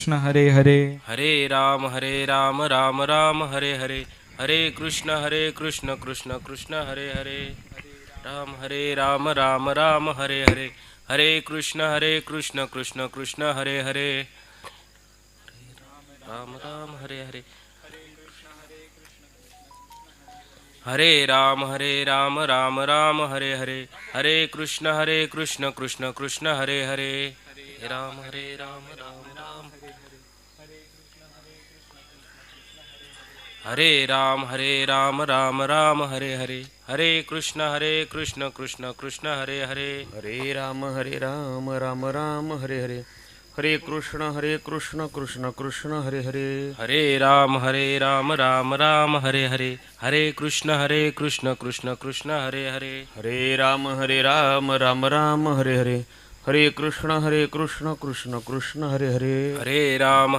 कृष्ण हरे हरे हरे राम राम राम हरे हरे, हरे कृष्ण कृष्ण कृष्ण हरे हरे, हरे राम राम हरे हरे, हरे कृष्ण कृष्ण कृष्ण हरे हरे, राम हरे हरे, हरे राम राम हरे हरे, हरे कृष्ण कृष्ण कृष्ण हरे हरे, हरे राम राम हरे राम राम हरे हरे, हरे कृष्ण कृष्ण कृष्ण हरे हरे, हरे राम राम राम हरे हरे, हरे कृष्ण कृष्ण कृष्ण हरे हरे, हरे राम राम राम हरे हरे, हरे कृष्ण कृष्ण कृष्ण हरे हरे, हरे राम राम राम हरे हरे, हरे कृष्ण कृष्ण कृष्ण हरे हरे, हरे राम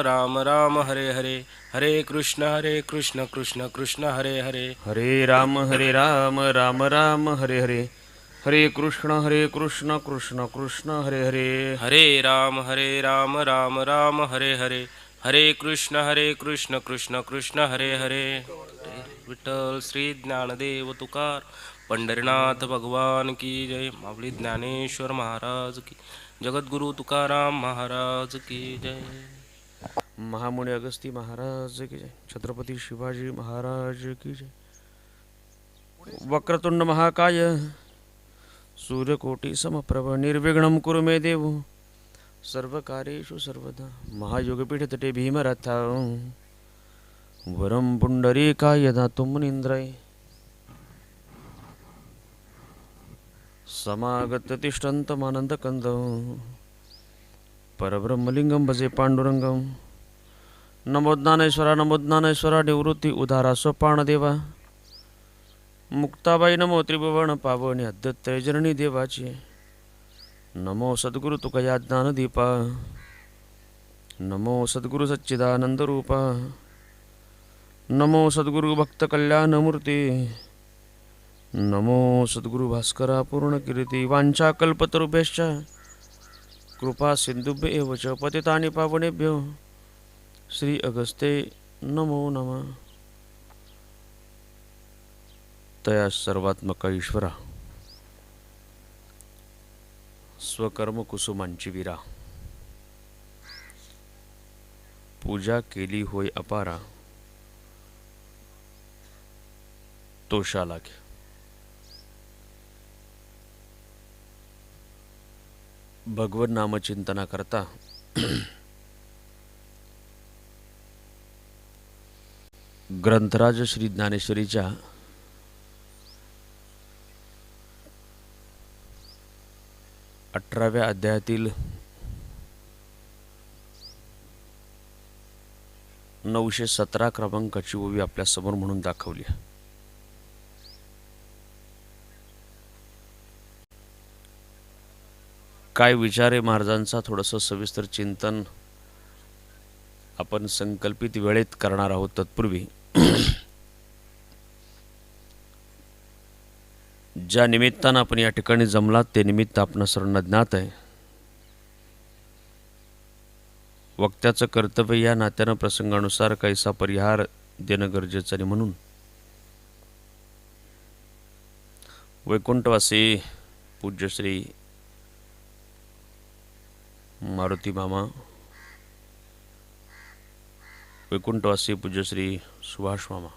राम राम हरे हरे, हरे कृष्ण कृष्ण कृष्ण हरे हरे, हरे राम राम राम हरे हरे, हरे कृष्ण कृष्ण कृष्ण हरे हरे, हरे राम राम राम हरे हरे, हरे कृष्ण कृष्ण कृष्ण हरे हरे, विठ्ठल श्री ज्ञानदेव तुकार पंढरीनाथ भगवान की जय, माऊली ज्ञानेश्वर महाराज की, जगद्गुरु तुकाराम महाराज की जय. महामुनि अगस्ती महाराज की जय, छत्रपती शिवाजी महाराज की जय. वक्रतुंड महाकाय सूर्यकोटी समप्रभ निर्विघ्नं कुरु मे देव सर्वकार्येषु सर्वदा. महायोगपीठतटे भीमरथा वरं पुंडरीकाय दातुं मुनीन्द्राय समागततिष्ठन्तमानन्दकन्दं परब्रह्मलिङ्गं भजे पाण्डुरङ्गं. नमो ज्ञानेश्वरा निवृत्ती उदारा स्वपाणदेवा. मुक्ताबाई नमो त्रिभुवन पावनी अद्यत्य जननी देवाची. नमो सद्गुरु तुकया ज्ञानदीपा. नमो सद्गुरु सच्चिदानंदरूपा. नमो सद्गुरु भक्त कल्याणमूर्ती. नमो सद्गुरु भास्करा पूर्णकीर्ती. वाञ्छाकल्पतरुभ्यश्च कृपा सिंधुभ्य एव च पतितानि पावनेभ्यो श्री अगस्ते नमो नमः. तया सर्वात्मक ईश्वरा स्वकर्म कुसुमांची विरा. पूजा केली होय अपारा तोषा लागे. भगवत नामचिंतना करता ग्रंथराज श्री ज्ञानेश्वरीच्या 18व्या अध्यायातील 917 क्रमांकाची ओवी आपल्या समोर म्हणून दाखवली. काय विचार आहे महाराजांचा थोडंसं सविस्तर चिंतन आपण संकल्पित वेळेत करणार आहोत. तत्पूर्वी ज्या निमित्तानं आपण या ठिकाणी जमलात ते निमित्त आपणा सर्वांना ज्ञात आहे. वक्त्याचं कर्तव्य या नात्यानं प्रसंगानुसार काहीसा परिहार देणं गरजेचं आहे. म्हणून वैकुंठवासी पूज्य श्री मारुती मामा, वैकुंठवासी पूज्य श्री सुभाष मामा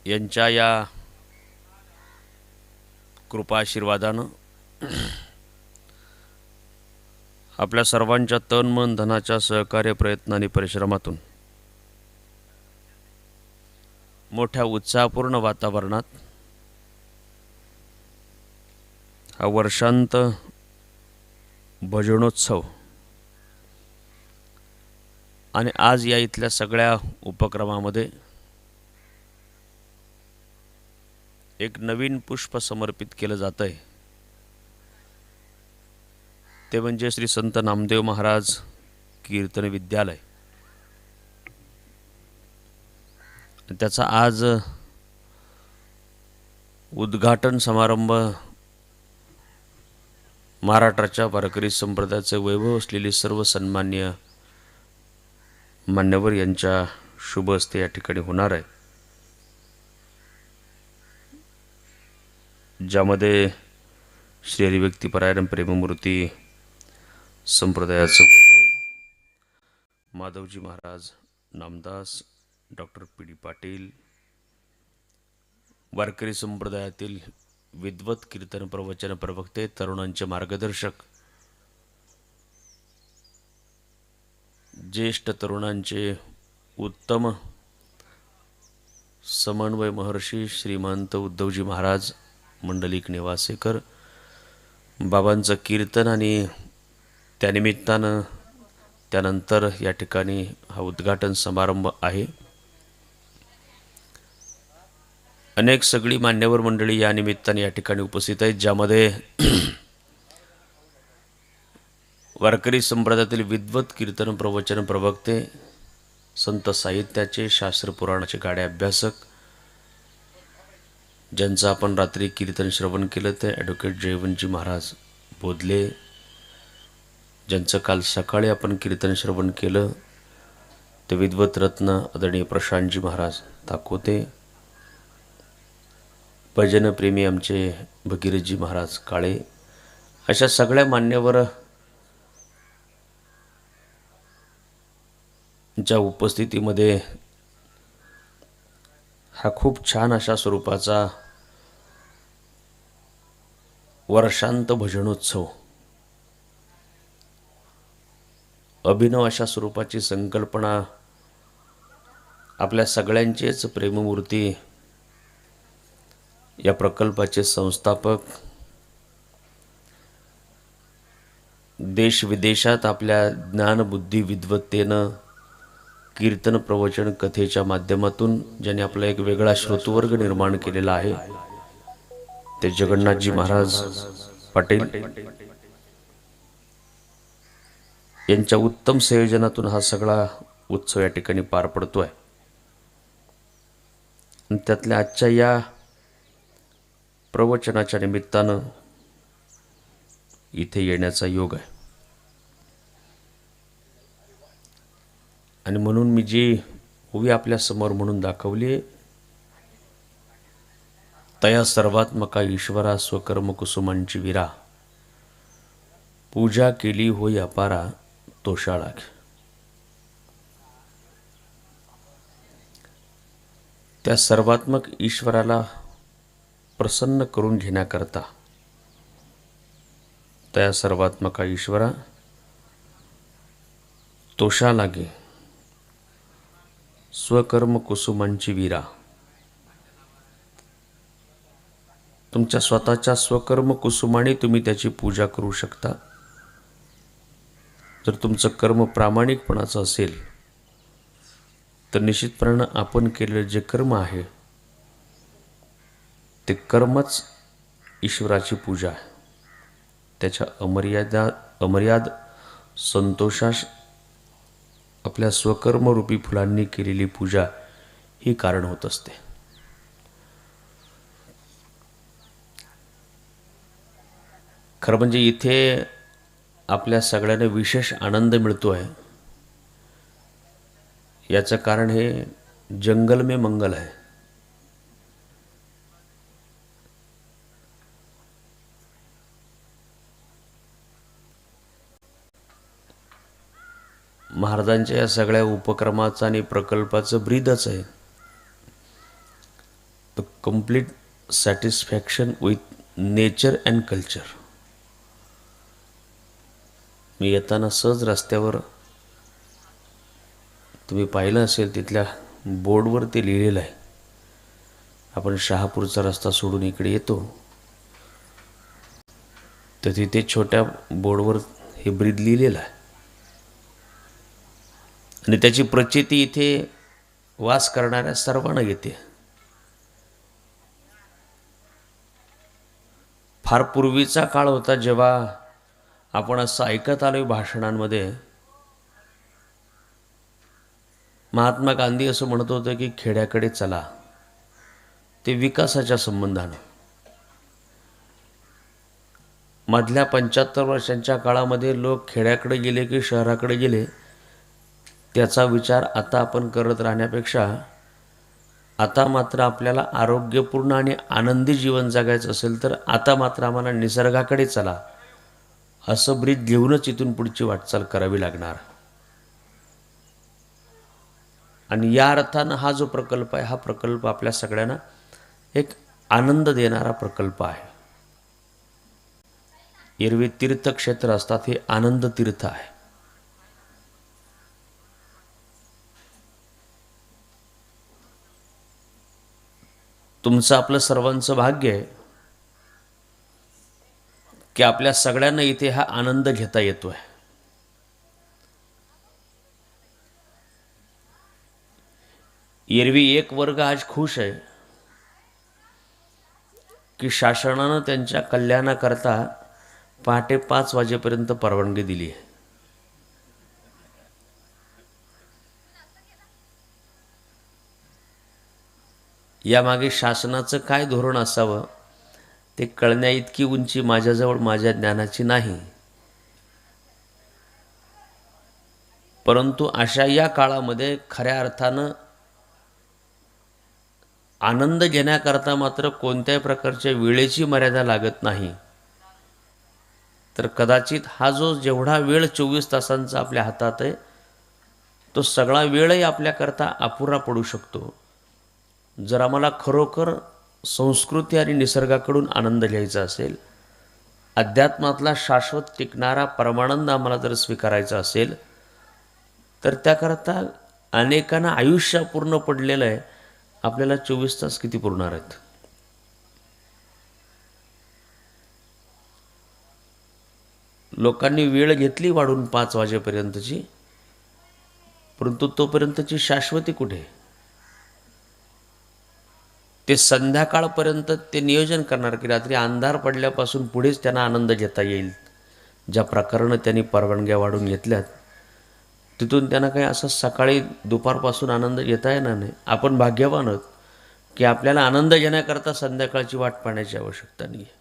यांच्या या कृपा आशीर्वादानं आपल्या सर्वांच्या तन मन धनाच्या सहकार्य प्रयत्नांनी परिश्रमातून मोठ्या उत्साहपूर्ण वातावरणात हा वर्षांत भजनोत्सव आणि आज या इथल्या सगळ्या उपक्रमामध्ये एक नवीन पुष्प समर्पित केलं जात आहे. ते म्हणजे श्री संत नामदेव महाराज कीर्तन विद्यालय. त्याचा आज उद्घाटन समारंभ महाराष्ट्राच्या वारकरी संप्रदायाचे वैभव असलेले सर्व सन्मान्य मान्यवर यांच्या शुभ हस्ते या ठिकाणी होणार आहे, ज्यामध्ये श्री हरिभक्तीपरायण प्रेममूर्ती संप्रदायाचं वैभव Madhavji Maharaj, Namdas, doctor P D Patil, वारकरी संप्रदायातील विद्वत कीर्तन प्रवचन प्रवक्ते, तरुणांचे मार्गदर्शक, ज्येष्ठ तरुणांचे उत्तम समन्वय महर्षी श्रीमंत उद्धवजी महाराज, मंडलिक निवासेकर, बाबांचं कीर्तन आणि त्यानिमित्तानं त्यानंतर या ठिकाणी हा उद्घाटन समारंभ आहे. अनेक सगळी मान्यवर मंडळी या निमित्ताने या ठिकाणी उपस्थित आहेत, ज्यामध्ये वारकरी संप्रदायातील विद्वत कीर्तन प्रवचन प्रवक्ते, संत साहित्याचे, शास्त्र पुराणाचे गाडे अभ्यासक, ज्यांचं आपण रात्री कीर्तन श्रवण केलं ते ॲडव्होकेट जयवंतजी महाराज बोधले, ज्यांचं काल सकाळी आपण कीर्तन श्रवण केलं ते विद्वत रत्न आदरणीय प्रशांतजी महाराज ताकोते, भजनप्रेमी आमचे भगीरथजी महाराज काळे, अशा सगळ्या मान्यवर च्या उपस्थितीमध्ये हा खूप छान अशा स्वरूपाचा वर्षांत भजनोत्सव, अभिनव अशा स्वरूपाची संकल्पना आपल्या सगळ्यांचेच प्रेममूर्ती, या प्रकल्पाचे संस्थापक, देश विदेशात आपल्या ज्ञानबुद्धी विद्वत्तेनं कीर्तन प्रवचन कथेच्या माध्यमातून ज्यांनी आपला एक वेगळा श्रोतवर्ग निर्माण केलेला आहे, ते जगन्नाथजी महाराज पाटील यांच्या उत्तम संयोजनातून हा सगळा उत्सव या ठिकाणी पार पडतोय. आणि त्यातल्या आजच्या या प्रवचनाच्या निमित्तानं इथे येण्याचा योग आहे. आणि म्हणून मी जी ओवी आपल्या समोर म्हणून दाखवली, तया सर्वात्मका ईश्वरा स्वकर्म कुसुमांची विरा, पूजा केली होई अपारा तोषाळा. त्या सर्वात्मक ईश्वराला प्रसन्न करून घेण्याकरता, तया सर्वात्मका ईश्वरा तोषा लागे स्वकर्म कुसुमांची विरा. तुमच्या स्वतःच्या स्वकर्म कुसुमाने तुम्ही त्याची पूजा करू शकता. जर तुमचं कर्म प्रामाणिकपणाचं असेल तर निश्चितपणे आपण केलेलं जे कर्म आहे ते कर्मच ईश्वराची पूजा आहे. त्याच्या अमर्याद संतोषास आपल्या स्वकर्मरूपी फुलांनी केलेली पूजा ही कारण होत असते. खरं म्हणजे इथे आपल्या सगळ्यांना विशेष आनंद मिळतो आहे, याचं कारण हे जंगल में मंगल आहे. महाराजांच्या या सगळ्या उपक्रमाचं आणि प्रकल्पाचं ब्रीदच आहे the complete satisfaction with nature and culture. मी येताना सहज रस्त्यावर तुम्ही पाहिलं असेल, तिथल्या बोर्डवर ते लिहिलेलं आहे. आपण शहापूरचा रस्ता सोडून इकडे येतो तर तिथे छोट्या बोर्डवर हे ब्रीद लिहिलेलं आहे. आणि त्याची प्रचिती इथे वास करणाऱ्या सर्वांना येते. फार पूर्वीचा काळ होता जेव्हा आपण असं ऐकत आलोय भाषणांमध्ये, महात्मा गांधी असं म्हणत होतं की खेड्याकडे चला, ते विकासाच्या संबंधानं. मधल्या 75 वर्षांच्या काळामध्ये लोक खेड्याकडे गेले की शहराकडे गेले, त्याचा विचार आता आपण करत राहण्यापेक्षा आता मात्र आपल्याला आरोग्यपूर्ण आणि आनंदी जीवन जगायचं असेल तर आता मात्र आम्हाला निसर्गाकडे चला, असं ब्रीद घेऊनच इथून पुढची वाटचाल करावी लागणार. आणि या अर्थानं हा जो प्रकल्प आहे, हा प्रकल्प आपल्या सगळ्यांना एक आनंद देणारा प्रकल्प आहे. एरवी तीर्थक्षेत्र असतात, हे आनंद तीर्थ आहे. तुमचं आपलं सर्वांचं भाग्य आहे की आपल्या सगळ्यांना इथे हा आनंद घेता येतोय. एरवी एक वर्ग आज खुश आहे की शासनानं त्यांच्या कल्याणाकरता पहाटे 5 वाजेपर्यंत परवानगी दिली आहे. यामागे शासनाचं काय धोरण असावं ते कळण्या इतकी उंची माझ्याजवळ माझ्या ज्ञानाची नाही. परंतु अशा या काळामध्ये खऱ्या अर्थानं आनंद घेण्याकरता मात्र कोणत्याही प्रकारच्या वेळेची मर्यादा लागत नाही. तर कदाचित हा जो जेवढा वेळ 24 तासांचा आपल्या हातात आहे, तो सगळा वेळही आपल्याकरता अपुरा पडू शकतो. जर आम्हाला खरोखर संस्कृती आणि निसर्गाकडून आनंद घ्यायचा असेल, अध्यात्मातला शाश्वत टिकणारा परमानंद आम्हाला जर स्वीकारायचा असेल, तर त्याकरता अनेकांना आयुष्य पूर्ण पडलेलं आहे. आपल्याला 24 तास किती पुरणार आहेत? लोकांनी वेळ घेतली वाढून 5 वाजेपर्यंतची, परंतु तोपर्यंतची शाश्वती कुठे? ते संध्याकाळपर्यंत ते नियोजन करणार की रात्री अंधार पडल्यापासून पुढेच त्यांना आनंद घेता येईल. ज्या प्रकारानं त्यांनी परवानग्या वाढून घेतल्यात, तिथून त्यांना काही असं सकाळी दुपारपासून आनंद घेता येणार नाही. आपण भाग्यवान आहोत की आपल्याला आनंद घेण्याकरता संध्याकाळची वाट पाहण्याची आवश्यकता नाही आहे.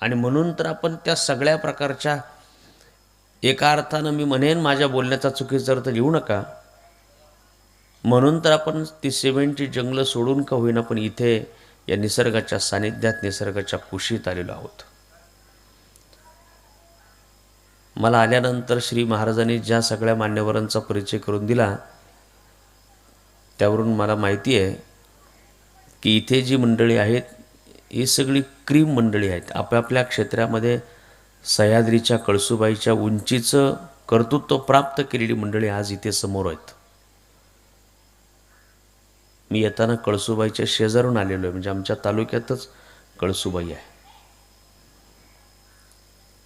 आणि म्हणून तर आपण त्या सगळ्या प्रकारच्या, एका अर्थानं मी म्हणेन, माझ्या बोलण्याचा चुकीचा अर्थ घेऊ नका, म्हणून तर आपण ती सिमेंटची जंगलं सोडून का होईना पण इथे या निसर्गाच्या सानिध्यात, निसर्गाच्या कुशीत आलेलो आहोत. मला आल्यानंतर श्री महाराजांनी ज्या सगळ्या मान्यवरांचा परिचय करून दिला, त्यावरून मला माहिती आहे की इथे जी मंडळी आहेत ही सगळी क्रीम मंडळी आहेत. आपापल्या क्षेत्रामध्ये सह्याद्रीच्या कळसूबाईच्या उंचीचं कर्तृत्व प्राप्त केलेली मंडळी आज इथे समोर आहेत. मी येताना कळसूबाईच्या शेजारून आलेलो आहे, म्हणजे आमच्या तालुक्यातच कळसूबाई आहे.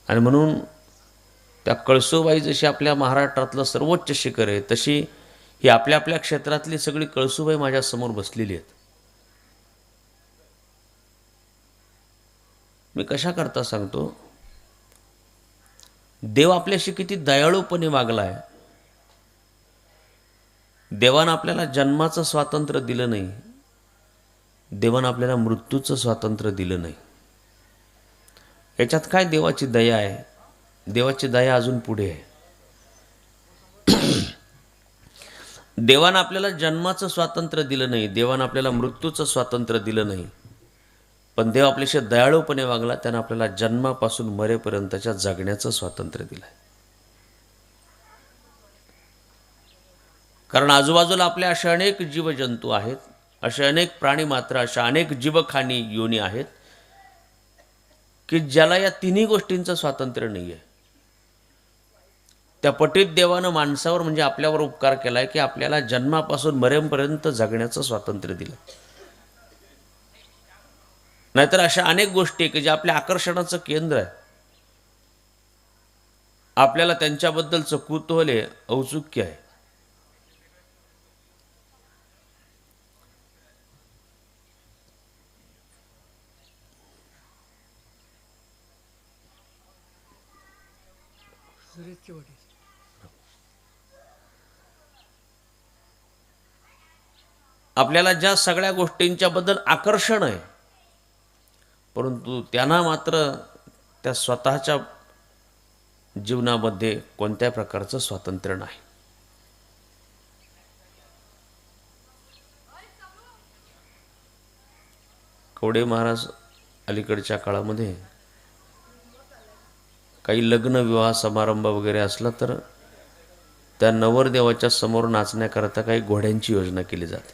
आणि म्हणून त्या कळसूबाई जशी आपल्या महाराष्ट्रातलं सर्वोच्च शिखर आहे, तशी ही आपल्या आपल्या क्षेत्रातली सगळी कळसूबाई माझ्यासमोर बसलेली आहेत. मी कशा करता सांगतो, देव आपल्याशी किती दयाळूपणे वागला आहे. देवानं आपल्याला जन्माचं स्वातंत्र्य दिलं नाही, देवानं आपल्याला मृत्यूचं स्वातंत्र्य दिलं नाही. याच्यात काय देवाची दया आहे? देवाची दया अजून पुढे आहे. देवानं आपल्याला जन्माचं स्वातंत्र्य दिलं नाही, देवानं आपल्याला मृत्यूचं स्वातंत्र्य दिलं नाही, पण देव आपल्याशी दयाळूपणे वागला. त्यानं आपल्याला जन्मापासून मरेपर्यंतच्या जगण्याचं स्वातंत्र्य दिलं आहे. कारण आजूबाजूला आपल्या असे अनेक जीवजंतू आहेत, असे अनेक प्राणी मात्र, अशा अनेक जीवखानी योनी आहेत की ज्याला या तिन्ही गोष्टींचं स्वातंत्र्य नाही आहे. त्या पटीत देवानं माणसावर म्हणजे आपल्यावर उपकार केला आहे की आपल्याला जन्मापासून मरेपर्यंत जगण्याचं स्वातंत्र्य दिलं. नाहीतर अशा अनेक गोष्टी की ज्या आपल्या आकर्षणाचं केंद्र आहे, आपल्याला त्यांच्याबद्दलचं कुतूहल आहे, औत्सुक्य आहे. आपल्याला ज्या सगळ्या गोष्टींच्या बद्दल आकर्षण आहे, परंतु त्यांना मात्र त्या स्वतःच्या जीवनामध्ये कोणत्या प्रकारचं स्वातंत्र्य नाही. कवडे महाराज अलीकडच्या काळामध्ये काही लग्न विवाह समारंभ वगैरे असला तर त्या नवरदेवाच्या समोर नाचण्याकरता काही घोड्यांची योजना केली जाते.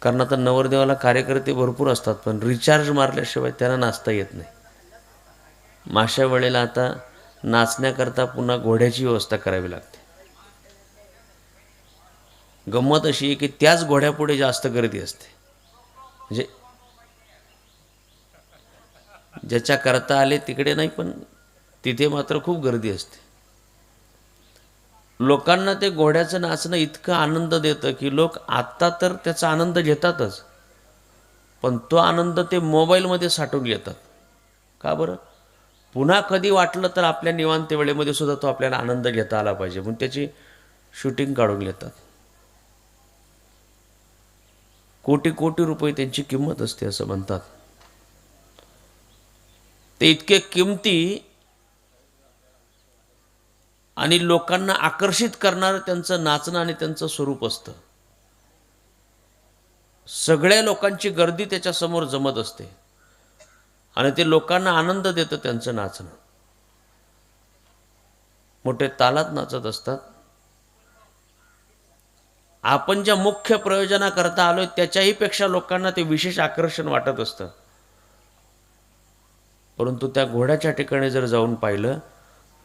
कारण आता नवरदेवाला कार्यकर्ते भरपूर असतात, पण रिचार्ज मारल्याशिवाय त्यांना नाचता येत नाही. अशा वेळेला आता नाचण्याकरता पुन्हा घोड्याची व्यवस्था करावी लागते. गंमत अशी आहे की त्याच घोड्यापुढे जास्त गर्दी असते. म्हणजे ज्याच्या करता आले तिकडे नाही, पण तिथे मात्र खूप गर्दी असते. लोकांना ते घोड्याचं नाचणं इतकं आनंद देतं की लोक आत्ता तर त्याचा आनंद घेतातच, पण तो आनंद ते मोबाईलमध्ये साठवून घेतात. का बरं? पुन्हा कधी वाटलं तर आपल्या निवांत वेळेमध्ये सुद्धा तो आपल्याला आनंद घेता आला पाहिजे म्हणून त्याची शूटिंग काढून घेतात. कोटी कोटी रुपये त्यांची किंमत असते असं म्हणतात. ते इतके किमती आणि लोकांना आकर्षित करणारं त्यांचं नाचणं आणि त्यांचं स्वरूप असतं. सगळ्या लोकांची गर्दी त्याच्यासमोर जमत असते आणि ते लोकांना आनंद देतं त्यांचं नाचणं. मोठे तालात नाचत असतात. आपण ज्या मुख्य प्रयोजनाकरता आलोय त्याच्याही पेक्षा लोकांना ते विशेष आकर्षण वाटत असतं. परंतु त्या घोड्याच्या ठिकाणी जर जाऊन पाहिलं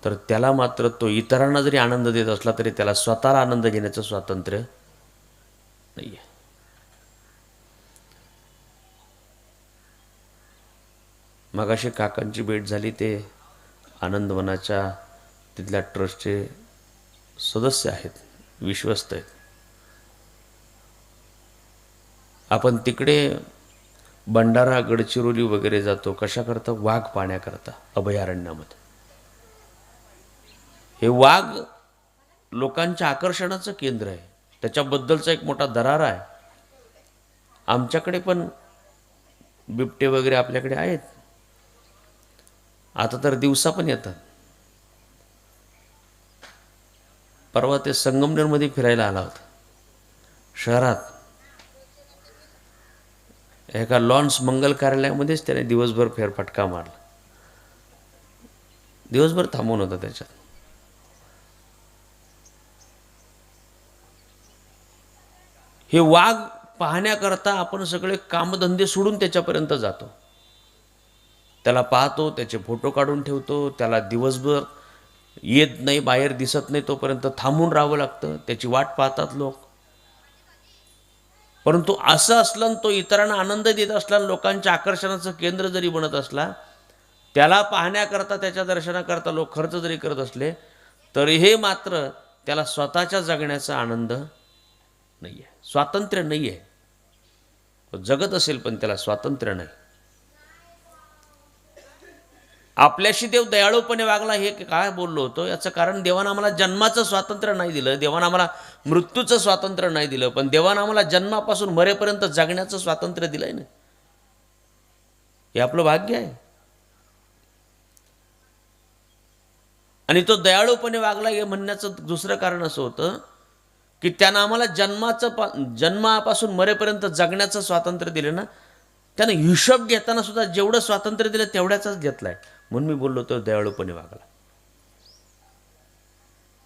तर त्याला मात्र तो इतरांना जरी आनंद देत असला तरी त्याला स्वतःला आनंद घेण्याचं स्वातंत्र्य नाही आहे. मगाशी काकांची भेट झाली, ते आनंदवनाच्या तिथल्या ट्रस्टचे सदस्य आहेत, विश्वस्त आहेत. आपण तिकडे भंडारा गडचिरोली वगैरे जातो कशाकरता? वाघ पाहण्याकरता अभयारण्यामध्ये. हे वाघ लोकांच्या आकर्षणाचं केंद्र आहे, त्याच्याबद्दलचा एक मोठा दरारा आहे. आमच्याकडे पण बिबटे वगैरे आपल्याकडे आहेत, आता तर दिवसा पण येतात. परवा ते संगमनेरमध्ये फिरायला आला होता. शहरात एका लॉन्स मंगल कार्यालयामध्येच त्याने दिवसभर फेरफटका मारला. दिवसभर थांबून होता त्याच्यात. हे वाघ पाहण्याकरता आपण सगळे कामधंदे सोडून त्याच्यापर्यंत जातो, त्याला पाहतो, त्याचे फोटो काढून ठेवतो. त्याला दिवसभर येत नाही, बाहेर दिसत नाही तोपर्यंत थांबून राहावं लागतं, त्याची वाट पाहतात लोक. परंतु असं असलं, तो इतरांना आनंद देत असला, लोकांच्या आकर्षणाचं केंद्र जरी बनत असला, त्याला पाहण्याकरता त्याच्या दर्शनाकरता लोक खर्च जरी करत असले तरी हे मात्र त्याला स्वतःच्या जगण्याचा आनंद नाही आहे, स्वातंत्र्य नाही आहे. जगत असेल पण त्याला स्वातंत्र्य नाही. आपल्याशी देव दयाळूपणे वागला हे काय बोललो होतो याचं कारण, देवानं आम्हाला जन्माचं स्वातंत्र्य नाही दिलं, देवानं आम्हाला मृत्यूचं स्वातंत्र्य नाही दिलं, पण देवानं आम्हाला जन्मापासून मरेपर्यंत जगण्याचं स्वातंत्र्य दिलंय ना. हे आपलं भाग्य आहे. आणि तो दयाळूपणे वागला हे म्हणण्याचं दुसरं कारण असं होतं की त्यानं आम्हाला जन्मापासून मरेपर्यंत जगण्याचं स्वातंत्र्य दिलं ना. त्यानं हिशोब घेताना सुद्धा जेवढं स्वातंत्र्य दिलं तेवढ्याचाच घेतलाय. म्हणून मी बोललो तो दयाळूपणे वागला.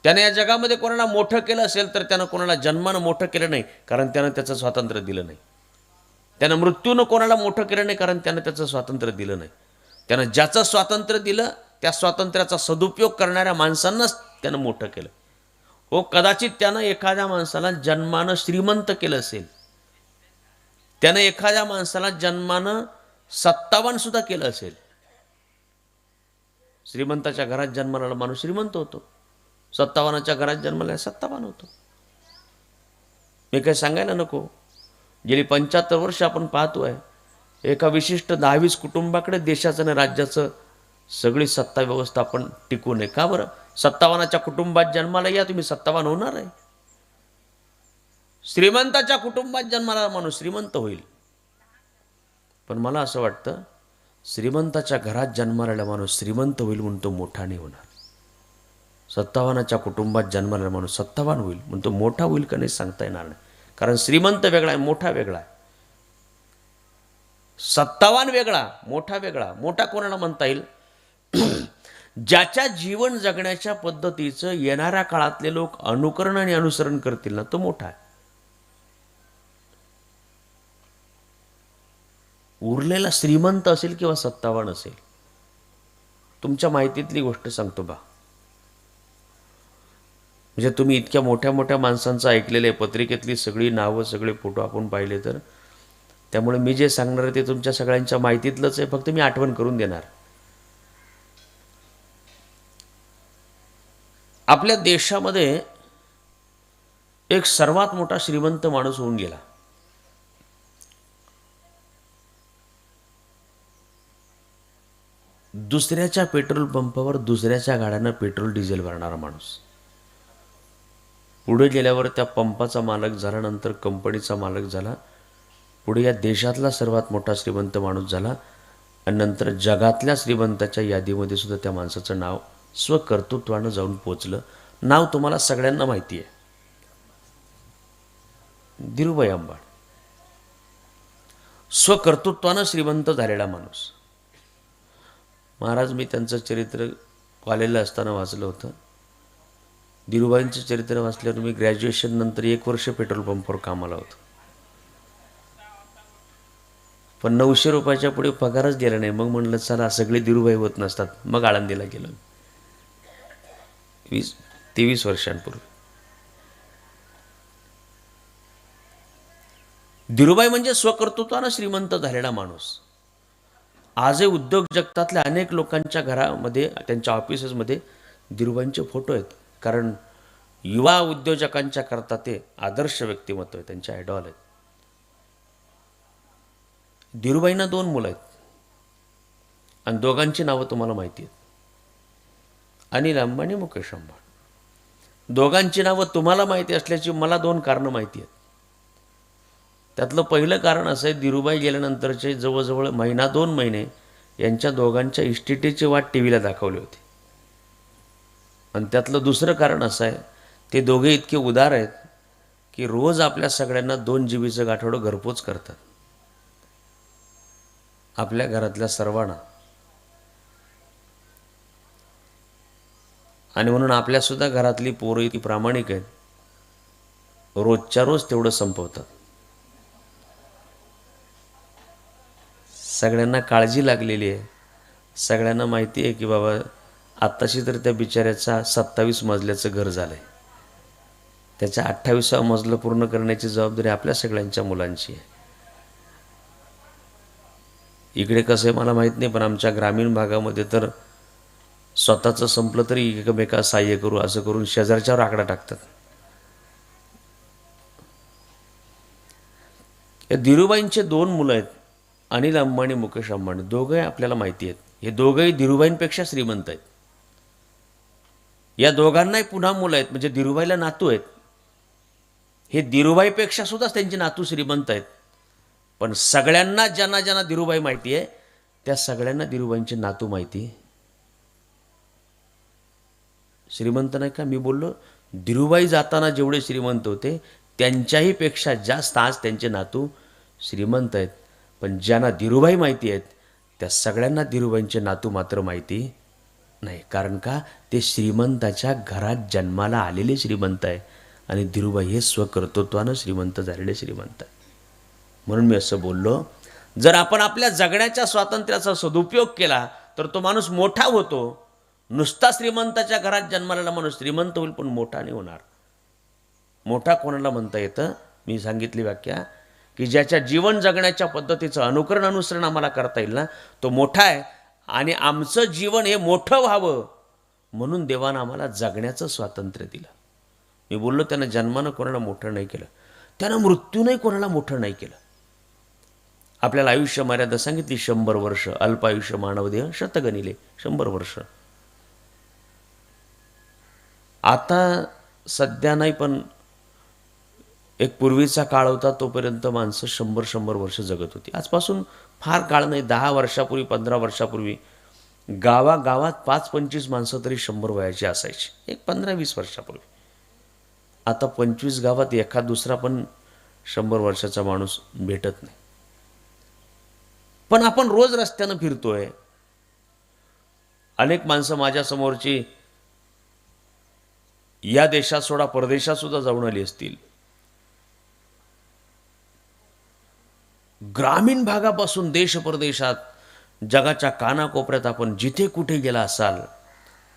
त्याने या जगामध्ये कोणाला मोठं केलं असेल तर त्यानं कोणाला जन्मानं मोठं केलं नाही, कारण त्यानं त्याचं स्वातंत्र्य दिलं नाही. त्यानं मृत्यूनं कोणाला मोठं केलं नाही, कारण त्यानं त्याचं स्वातंत्र्य दिलं नाही. त्यानं ज्याचं स्वातंत्र्य दिलं त्या स्वातंत्र्याचा सदुपयोग करणाऱ्या माणसांनाच त्यानं मोठं केलं. हो, कदाचित त्यानं एखाद्या माणसाला जन्मानं श्रीमंत केलं असेल, त्यानं एखाद्या माणसाला जन्मानं सत्तावान सुद्धा केलं असेल. श्रीमंताच्या घरात जन्माला माणूस श्रीमंत होतो, सत्तावानाच्या घरात जन्माला सत्तावान होतो. मी काही सांगायला नको, गेली 75 वर्ष आपण पाहतोय एका विशिष्ट 10-20 कुटुंबाकडे देशाचं आणि राज्याचं सगळी सत्ता व्यवस्था आपण टिकू नये. का बरं? सत्तावानाच्या कुटुंबात जन्माला या, तुम्ही सत्तावान होणार आहे. श्रीमंताच्या कुटुंबात जन्माला माणूस श्रीमंत होईल. पण मला असं वाटतं श्रीमंताच्या घरात जन्माला आलेला माणूस श्रीमंत होईल म्हणून तो मोठा नाही होणार. सत्तावानाच्या कुटुंबात जन्माला माणूस सत्तावान होईल म्हणून तो मोठा होईल का नाही सांगता येणार नाही. कारण श्रीमंत वेगळा आहे, मोठा वेगळा आहे. सत्तावान वेगळा, मोठा वेगळा. मोठा कोणाला म्हणता येईल? ज्याच्या जीवन जगण्याच्या पद्धतीचं येणाऱ्या काळातले लोक अनुकरण आणि अनुसरण करतील ना, तो मोठा आहे. उरलेला श्रीमंत असेल किंवा सत्तावान असेल. तुमच्या माहितीतली गोष्ट सांगतो बा. म्हणजे तुम्ही इतक्या मोठ्या मोठ्या माणसांचं ऐकलेलं आहे, पत्रिकेतली सगळी नावं सगळे फोटो आपण पाहिले तर, त्यामुळे मी जे सांगणार आहे ते तुमच्या सगळ्यांच्या माहितीतलंच आहे, फक्त मी आठवण करून देणार. आपल्या देशामध्ये एक सर्वात मोठा श्रीमंत माणूस होऊन गेला. दुसऱ्याच्या पेट्रोल पंपावर दुसऱ्याच्या गाड्यांना पेट्रोल डिझेल भरणारा माणूस. पुढे गेल्यावर त्या पंपाचा मालक झाला, नंतर कंपनीचा मालक झाला, पुढे या देशातला सर्वात मोठा श्रीमंत माणूस झाला आणि नंतर जगातल्या श्रीमंताच्या यादीमध्ये सुद्धा त्या माणसाचं नाव स्वकर्तृत्वानं जाऊन पोचलं. नाव तुम्हाला सगळ्यांना माहिती आहे, धीरूभाई अंबानी. स्वकर्तृत्वानं श्रीमंत झालेला माणूस. महाराज, मी त्यांचं चरित्र कॉलेजला असताना वाचलं होतं. धीरूभाईंचं चरित्र वाचल्यावर मी ग्रॅज्युएशन नंतर 1 वर्ष पेट्रोल पंपवर कामाला होतो, पण 900 रुपयाच्या पुढे पगारच दिला नाही. मग म्हणलं चला, सगळे धीरूभाई होत नसतात. मग आळंदीला गेलो 23 वर्षांपूर्वी. धीरूभाई म्हणजे स्वकर्तृत्वानं श्रीमंत झालेला माणूस. आजही उद्योग जगतातल्या अनेक लोकांच्या घरामध्ये, त्यांच्या ऑफिसेसमध्ये धीरूभाईंचे फोटो आहेत. कारण युवा उद्योजकांच्या करता ते आदर्श व्यक्तिमत्व आहे, त्यांचे आयडॉल आहेत. धीरूभाईंना 2 मुलं आहेत आणि दोघांची नावं तुम्हाला माहिती आहेत, अनिल अंबानी, मुकेश अंबानी. दोघांची नावं तुम्हाला माहिती असल्याची मला 2 कारणं माहिती आहेत. त्यातलं पहिलं कारण असं आहे, धीरूभाई गेल्यानंतरचे जवळजवळ 1-2 महिने यांच्या दोघांच्या इस्टेटीची वाट टी व्हीला दाखवली होती. आणि त्यातलं दुसरं कारण असं आहे, ते दोघे इतके उदार आहेत की रोज आपल्या सगळ्यांना 2 जीबीचं गाठोडं घरपोच करतात, आपल्या घरातल्या सर्वांना. आणि म्हणून आपल्यासुद्धा घरातली पोरं इतकी प्रामाणिक आहेत, रोजच्या रोज तेवढं संपवतात. सगळ्यांना काळजी लागलेली आहे. सगळ्यांना माहिती आहे की बाबा आत्ताशी तर त्या बिचाऱ्याचा 27 मजल्याचं घर झालं आहे, त्याच्या 28वा मजलं पूर्ण करण्याची जबाबदारी आपल्या सगळ्यांच्या मुलांची आहे. इकडे कसं आहे मला माहीत नाही, पण आमच्या ग्रामीण भागामध्ये तर स्वतःचं संपलं तरी एकमेका सहाय्य करू असं करून शेजारच्यावर आकडा टाकतात. या धीरूभाईंचे 2 मुलं आहेत, अनिल अंबानी, मुकेश अंबानी. दोघंही आपल्याला माहिती आहेत. हे दोघंही धीरूभाईंपेक्षा श्रीमंत आहेत. या दोघांनाही पुन्हा मुलं आहेत, म्हणजे धीरूभाईला नातू आहेत. हे धीरूभाईपेक्षा सुद्धा त्यांचे नातू श्रीमंत आहेत. पण सगळ्यांना, ज्यांना ज्यांना धीरूभाई माहिती आहे, त्या सगळ्यांना धीरूभाईंचे नातू माहिती. श्रीमंत नाही का, मी बोललो धीरूभाई जाताना जेवढे श्रीमंत होते त्यांच्याही पेक्षा जास्त आज त्यांचे नातू श्रीमंत आहेत. पण ज्यांना धीरूभाई माहिती आहेत त्या सगळ्यांना धीरूभाईंचे नातू मात्र माहिती नाही. कारण का, ते श्रीमंताच्या घरात जन्माला आलेले श्रीमंत आहे आणि धीरूभाई हे स्वकर्तृत्वानं श्रीमंत झालेले श्रीमंत आहे. म्हणून मी असं बोललो, जर आपण आपल्या जगण्याच्या स्वातंत्र्याचा सदुपयोग केला तर तो माणूस मोठा होतो. नुसता श्रीमंताच्या घरात जन्माला माणूस श्रीमंत होईल पण मोठा नाही होणार. मोठा कोणाला म्हणता येतं? मी सांगितली व्याख्या की ज्याच्या जीवन जगण्याच्या पद्धतीचं अनुकरण अनुसरण आम्हाला करता येईल ना, तो मोठा आहे. आणि आमचं जीवन हे मोठं व्हावं म्हणून देवानं आम्हाला जगण्याचं स्वातंत्र्य दिलं. मी बोललो त्यानं जन्मानं कोणाला मोठं नाही केलं, त्यानं मृत्यूनंही कोणाला मोठं नाही केलं. आपल्याला आयुष्य मर्यादा सांगितली 100 वर्ष. अल्पायुष्य मानवदेह शतगणिले, 100 वर्ष. आता सध्या नाही पण एक पूर्वीचा काळ होता, तोपर्यंत माणसं 100-100 वर्ष जगत होती. आजपासून फार काळ नाही, 10 वर्षापूर्वी, 15 वर्षापूर्वी गावागावात 5-25 माणसं तरी 100 वयाची असायची, एक 15-20 वर्षापूर्वी. आता 25 गावात एखाद दुसरा पण 100 वर्षाचा माणूस भेटत नाही. पण आपण रोज रस्त्यानं फिरतोय. अनेक माणसं माझ्या समोरची या देशात सोडा परदेशात सुद्धा जाऊन आली असतील. ग्रामीण भागापासून देश परदेशात जगाच्या कानाकोपऱ्यात आपण जिथे कुठे गेला असाल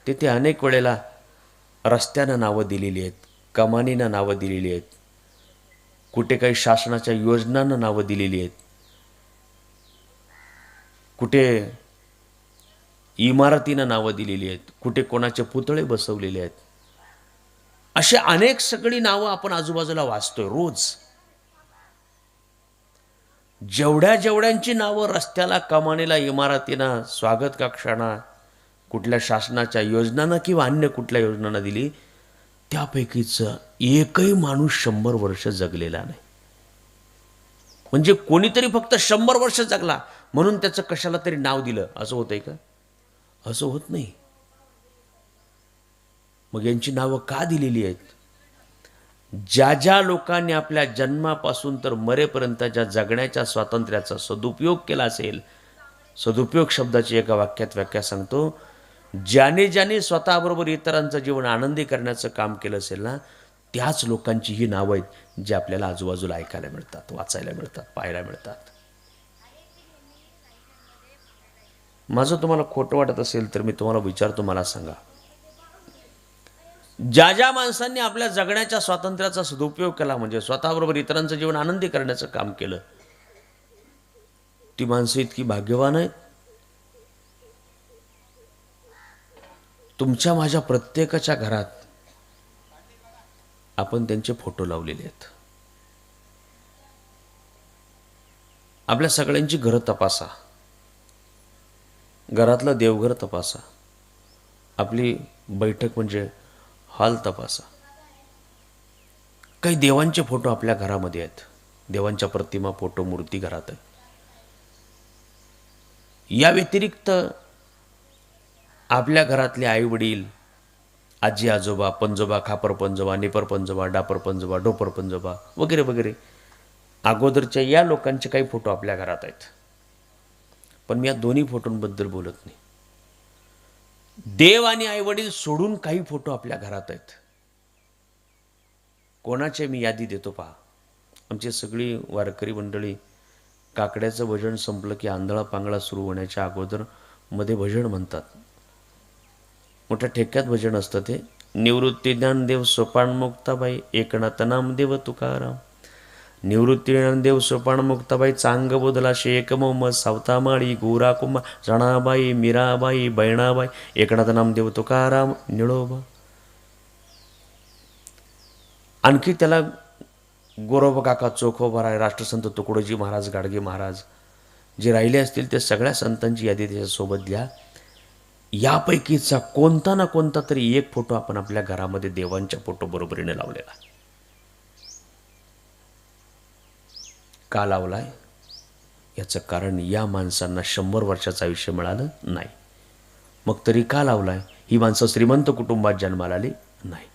तिथे अनेक वेळेला रस्त्यानं नावं दिलेली आहेत, कमानीनं नावं दिलेली आहेत, कुठे काही शासनाच्या योजनांना नावं दिलेली आहेत, कुठे इमारतीनं नावं दिलेली आहेत, कुठे कोणाचे पुतळे बसवलेले आहेत. अशी अनेक सगळी नावं आपण आजूबाजूला वाचतोय रोज. जेवढ्यांची नावं रस्त्याला, कमानीला, इमारतींना, स्वागत कक्षांना, कुठल्या शासनाच्या योजनांना किंवा अन्य कुठल्या योजनांना दिली, त्यापैकीच एकही माणूस 100 वर्ष जगलेला नाही. म्हणजे कोणीतरी फक्त 100 वर्ष जगला म्हणून त्याचं कशाला तरी नाव दिलं असं होतंय का? असं होत नाही. मग यांची नावं का दिलेली आहेत? ज्या लोकांनी आपल्या जन्मापासून तर मरेपर्यंत ज्या जगण्याच्या स्वातंत्र्याचा सदुपयोग केला असेल, सदुपयोग शब्दाची एका वाक्यात व्याख्या सांगतो, ज्याने स्वतःबरोबर इतरांचं जीवन आनंदी करण्याचं काम केलं असेल ना, त्याच लोकांची ही नावं आहेत जी आपल्याला आजूबाजूला ऐकायला मिळतात, वाचायला मिळतात, पाहायला मिळतात. माझं तुम्हाला खोटं वाटत असेल तर मी तुम्हाला विचारतो, मला सांगा, ज्या माणसांनी आपल्या जगण्याच्या स्वातंत्र्याचा सदुपयोग केला, म्हणजे स्वतःबरोबर इतरांचं जीवन आनंदी करण्याचं काम केलं, ती माणसं इतकी भाग्यवान आहेत? तुमच्या माझ्या प्रत्येकाच्या घरात आपण त्यांचे फोटो लावलेले आहेत. आपल्या सगळ्यांची घरं तपासा, घरातलं देवघर तपासा, आपली बैठक म्हणजे हॉल तपासा. काही देवांचे फोटो आपल्या घरामध्ये आहेत, देवांच्या प्रतिमा, फोटो, मूर्ती घरात आहेत. या व्यतिरिक्त आपल्या घरातले आई वडील, आजी आजोबा, पंजोबा, खापर पंजोबा, निपर पंजोबा, डापर पंजोबा, डोपर पंजोबा वगैरे वगैरे अगोदरच्या या लोकांचे काही फोटो आपल्या घरात आहेत. पण मी या दोन्ही फोटोंबद्दल बोलत नाही. देव आणि आई वडील सोडून काही फोटो आपल्या घरात आहेत. कोणाचे मी यादी देतो पहा. आमची सगळी वारकरी मंडळी काकड्याचं भजन संपलं की आंधळा पांगळा सुरू होण्याच्या अगोदर मध्ये भजन म्हणतात. मोठ्या ठेक्यात भजन असतं ते. निवृत्ती ज्ञानदेव सोपान मुक्ताबाई, एकनाथ नामदेव तुकाराम. निवृत्ती ज्ञानदेव सोपान मुक्ताबाई, चांग बोधला शेख मोहम्मद, सावतामाळी, गोरा कुंभा, जणाबाई, मीराबाई, बहिणाबाई, एकनाथ नामदेव तुकाराम, निळोबा. आणखी त्याला गोरोबा काका, चोखोबा, राष्ट्रसंत तुकडोजी महाराज, गाडगे महाराज, जे राहिले असतील त्या सगळ्या संतांची यादी त्याच्यासोबत लिहा. यापैकीचा कोणता ना कोणता तरी एक फोटो आपण आपल्या घरामध्ये देवांच्या फोटो बरोबरीने लावलेला. का लावलाय? याचं कारण या माणसांना 100 वर्षाचं आयुष्य मिळालं नाही. मग तरी का लावलाय? ही माणसं श्रीमंत कुटुंबात जन्माला आली नाही,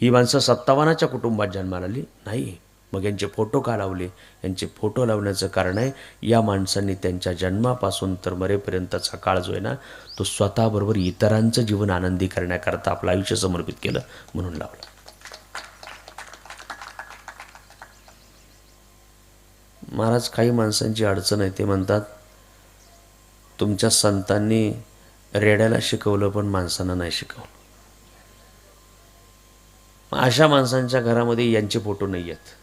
ही माणसं सत्तावानाच्या कुटुंबात जन्माला आली नाही. मग यांचे फोटो का लावले? यांचे फोटो लावण्याचं कारण आहे, या माणसांनी त्यांच्या जन्मापासून तर मरेपर्यंतचा काळ जो आहे ना, तो स्वतःबरोबर इतरांचं जीवन आनंदी करण्याकरता आपलं आयुष्य समर्पित केलं म्हणून लावलं. महाराज, काही माणसांची अडचण आहे. ते म्हणतात, तुमच्या संतांनी रेड्याला शिकवलं पण माणसांना नाही शिकवलं. अशा माणसांच्या घरामध्ये यांचे फोटो नाही आहेत.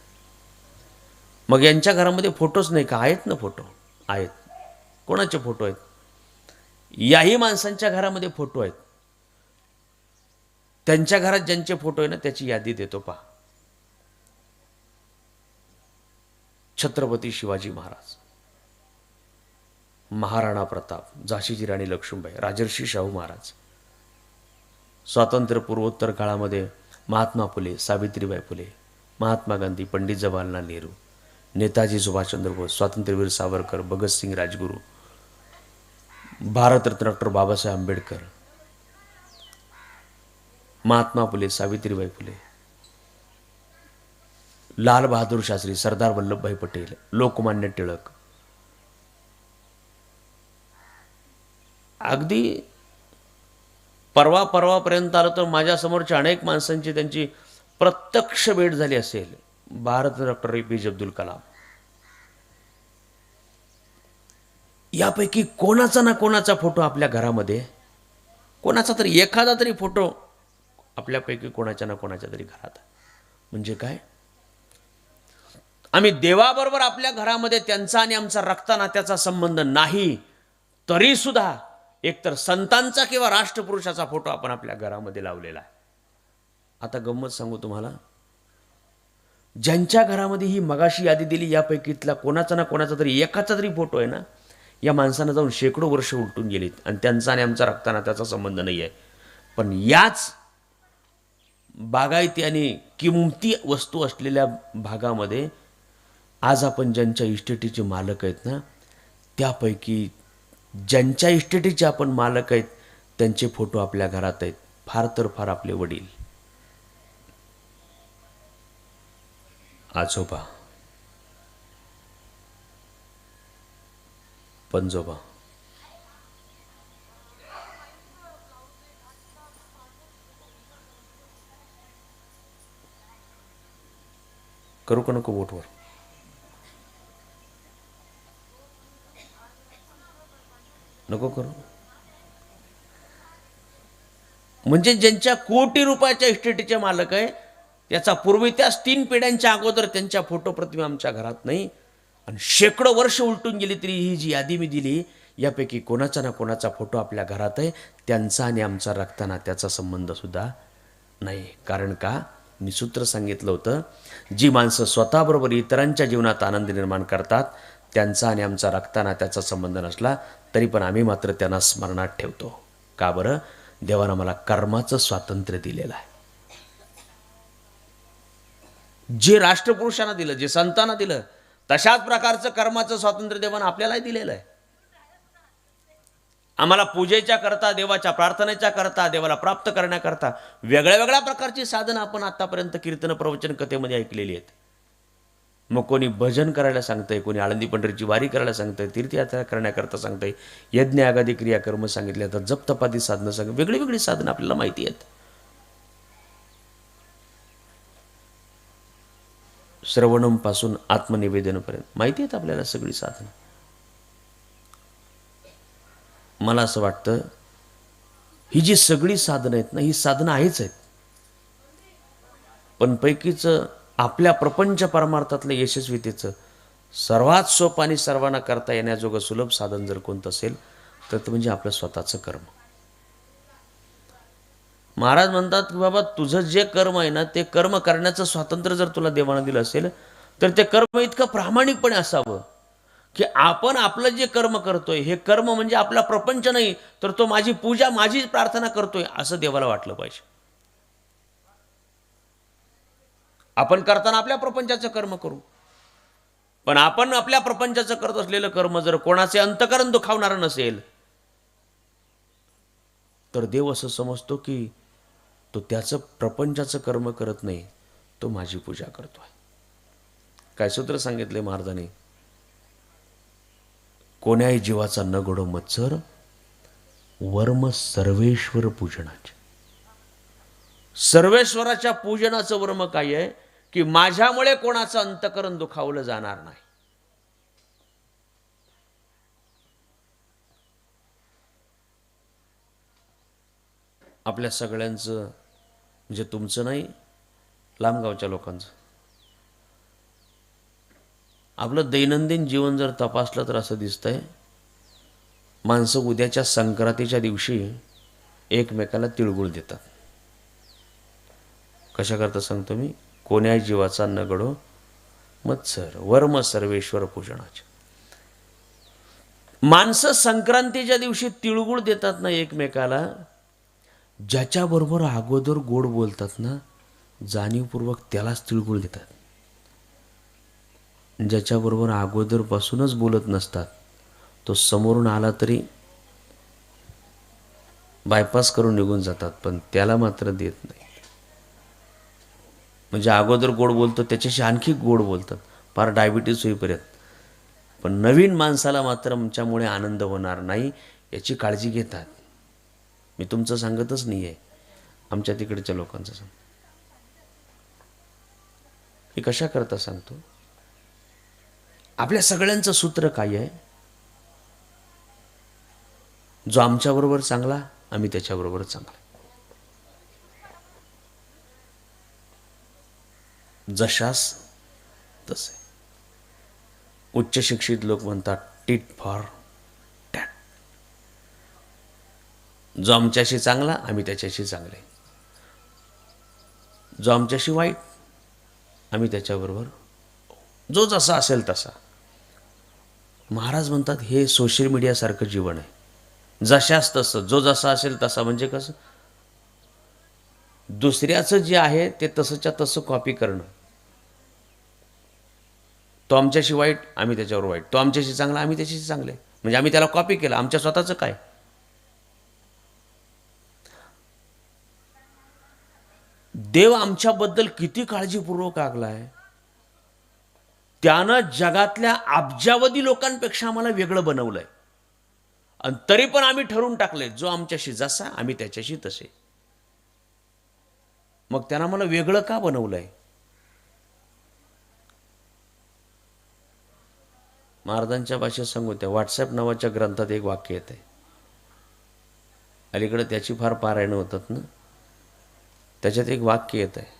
मग यांच्या घरामध्ये फोटोच नाही का? आहेत ना फोटो, आहेत. कोणाचे फोटो आहेत? याही माणसांच्या घरामध्ये फोटो आहेत. त्यांच्या घरात ज्यांचे फोटो आहे ना, त्याची यादी देतो पहा. छत्रपती शिवाजी महाराज, महाराणा प्रताप, झाशीची राणी लक्ष्मीबाई, राजर्षी शाहू महाराज, स्वातंत्र्यपूर्वोत्तर काळामध्ये महात्मा फुले, सावित्रीबाई फुले, महात्मा गांधी, पंडित जवाहरलाल नेहरू, नेताजी सुभाषचंद्र बोस, स्वातंत्र्यवीर सावरकर, भगतसिंग राजगुरू, भारतरत्न डॉक्टर बाबासाहेब आंबेडकर, महात्मा फुले, सावित्रीबाई फुले, लाल बहादूर शास्त्री, सरदार वल्लभभाई पटेल, लोकमान्य टिळक, अगदी परवापर्यंत आलं तर माझ्या समोरच्या अनेक माणसांची त्यांची प्रत्यक्ष भेट झाली असेल. भारत डॉक्टर APJ अब्दुल कलाम, यापैकी कोणाचा ना कोणाचा फोटो आपल्या घरामध्ये, कोणाचा तरी एखादा तरी फोटो आपल्यापैकी कोणाच्या ना कोणाच्या तरी घरात. म्हणजे काय, आम्ही देवाबरोबर आपल्या घरामध्ये त्यांचा आणि आमचा रक्तनात्याचा संबंध नाही तरी सुद्धा एकतर संतांचा किंवा राष्ट्रपुरुषाचा फोटो आपण आपल्या घरामध्ये लावलेला आहे. आता गंमत सांगू तुम्हाला, ज्यांच्या घरामध्ये ही मगाशी यादी दिली यापैकीतला कोणाचा ना कोणाचा तरी एकाचा तरी फोटो आहे ना, या माणसानं जाऊन शेकडो वर्ष उलटून गेलीत आणि त्यांचा आणि आमचा रक्तनात्याचा संबंध नाही आहे. पण याच बागायती आणि किमती वस्तू असलेल्या भागामध्ये आज आपण ज्यांच्या इस्टेटीचे मालक आहेत ना, त्यापैकी ज्यांच्या इस्टेटीचे आपण मालक आहेत त्यांचे फोटो आपल्या घरात आहेत. फार तर फार आपले वडील, आजोबा, पणजोबा, करू का नको बोटवर, नको करू. म्हणजे ज्यांच्या कोटी रुपयाच्या इस्टेटीचे मालक आहे त्याचा पूर्वी त्याच 3 पिढ्यांच्या अगोदर त्यांच्या फोटो प्रतिमा आमच्या घरात नाही. आणि शेकडो वर्ष उलटून गेली तरी ही जी यादी मी दिली यापैकी कोणाचा ना कोणाचा फोटो आपल्या घरात आहे. त्यांचा आणि आमचा रक्तनात्याचा संबंध सुद्धा नाही. कारण का, मी सूत्र सांगितलं होतं, जी माणसं स्वतःबरोबर इतरांच्या जीवनात आनंद निर्माण करतात त्यांचा आणि आमचा रक्तनात्याचा संबंध नसला तरी पण आम्ही मात्र त्यांना स्मरणात ठेवतो. का बरं, देवानं मला कर्माचं स्वातंत्र्य दिलेलं आहे. जे राष्ट्रपुरुषांना दिलं, जे संतांना दिलं, तशाच प्रकारचं कर्माचं स्वातंत्र्य देवानं आपल्यालाही दिलेलं आहे. आम्हाला पूजेच्या करता, देवाच्या प्रार्थनेच्या करता, देवाला प्राप्त करण्याकरता वेगळ्या वेगळ्या प्रकारची साधनं आपण आतापर्यंत कीर्तन प्रवचन कथेमध्ये ऐकलेली आहेत. मग कोणी भजन करायला सांगतंय, कोणी आळंदी पंढरीची वारी करायला सांगतंय, तीर्थयात्रा करण्याकरता सांगतंय, यज्ञ यागादी क्रियाकर्म सांगितले, तर जप तपादी साधनं सांग, वेगळी वेगळी साधनं आपल्याला माहिती आहेत. श्रवणम पासून आत्मनिवेदनपर्यंत माहिती आहेत आपल्याला सगळी साधनं. मला असं वाटतं ही जी सगळी साधनं आहेत ना, ही साधनं आहेच आहेत, पण पैकीच आपल्या प्रपंच परमार्थातलं यशस्वीतेचं सर्वात सोपं आणि सर्वांना करता येण्याजोगं सुलभ साधन जर कोणतं असेल तर ते म्हणजे आपलं स्वतःचं कर्म. महाराज म्हणतात की बाबा, तुझं जे कर्म आहे ना, ते कर्म करण्याचं स्वातंत्र्य जर तुला देवानं दिलं असेल तर ते कर्म इतकं प्रामाणिकपणे असावं की आपण आपलं जे कर्म करतोय हे कर्म म्हणजे आपला प्रपंच नाही, तर तो माझी पूजा, माझीच प्रार्थना करतोय असं देवाला वाटलं पाहिजे. आपण करताना आपल्या प्रपंचाचं कर्म करू, पण आपण आपल्या प्रपंचाचं करत असलेलं कर्म जर कोणाचे अंतकरण दुखावणारं नसेल तर देव असं समजतो की तो त्याचं प्रपंचाचं कर्म करत नाही, तो माझी पूजा करतोय. काय सूत्र सांगितले महाराजांनी, कोण्याही जीवाचा न घडो मत्सर, वर्म सर्वेश्वर पूजनाचे. सर्वेश्वराच्या पूजनाचं वर्म काय आहे की माझ्यामुळे कोणाचं अंतकरण दुखावलं जाणार नाही. आपल्या सगळ्यांचं म्हणजे तुमचं नाही, लांबगावच्या लोकांचं, आपलं दैनंदिन जीवन जर तपासलं तर असं दिसतंय माणसं उद्याच्या संक्रांतीच्या दिवशी एकमेकाला तिळगुळ देतात. कशा करता सांगतो मी, कोण्याही जीवाचा न घडो मत्सर, वर्म सर्वेश्वर पूजनाचे. माणसं संक्रांतीच्या दिवशी तिळगुळ देतात ना एकमेकाला, ज्याच्याबरोबर अगोदर गोड बोलतात ना जाणीवपूर्वक त्यालाच तिळगुळ देतात. ज्याच्याबरोबर अगोदरपासूनच बोलत नसतात तो समोरून आला तरी बायपास करून निघून जातात, पण त्याला मात्र देत नाही. म्हणजे अगोदर गोड बोलतो त्याच्याशी आणखी गोड बोलतात फार डायबिटीस होईपर्यंत, पण नवीन माणसाला मात्र आमच्यामुळे आनंद होणार नाही याची काळजी घेतात. मी तुमचं सांगतच नाही आहे, आमच्या तिकडच्या लोकांचं सांग. हे कशा करता सांगतो. आपल्या सगळ्यांचं सूत्र काय आहे, जो आमच्याबरोबर चांगला आम्ही त्याच्याबरोबर चांगला. जशास तसे. उच्च शिक्षित लोक म्हणतात टिट फॉर टॅट. जो आमच्याशी चांगला आम्ही त्याच्याशी चांगले, जो आमच्याशी वाईट आम्ही त्याच्याबरोबर, जो जसा असेल तसा. महाराज म्हणतात हे सोशल मीडियासारखं जीवन आहे. जशास तसं, जो जसा असेल तसा. म्हणजे कसं, दुसऱ्याचं जे आहे ते तसंच्या तसं कॉपी करणं. तो आमच्याशी वाईट आम्ही त्याच्यावर वाईट, तो आमच्याशी चांगला आम्ही त्याच्याशी चांगले. म्हणजे आम्ही त्याला कॉपी केलं, आमच्या स्वतःचं काय. देव आमच्याबद्दल किती काळजीपूर्वक वागलाय. त्यानं जगातल्या अब्जावधी लोकांपेक्षा आम्हाला वेगळं बनवलंय, आणि तरी पण आम्ही ठरवून टाकले जो आमच्याशी जसा आम्ही त्याच्याशी तसे. मग त्यानं मला वेगळं का बनवलंय. महाराजांच्या भाषेत सांगू, त्या व्हॉट्सॲप नावाच्या ग्रंथात एक वाक्य येत आहे. अलीकडे त्याची फार पारायणं होतात ना. त्याच्यात एक वाक्य येत आहे,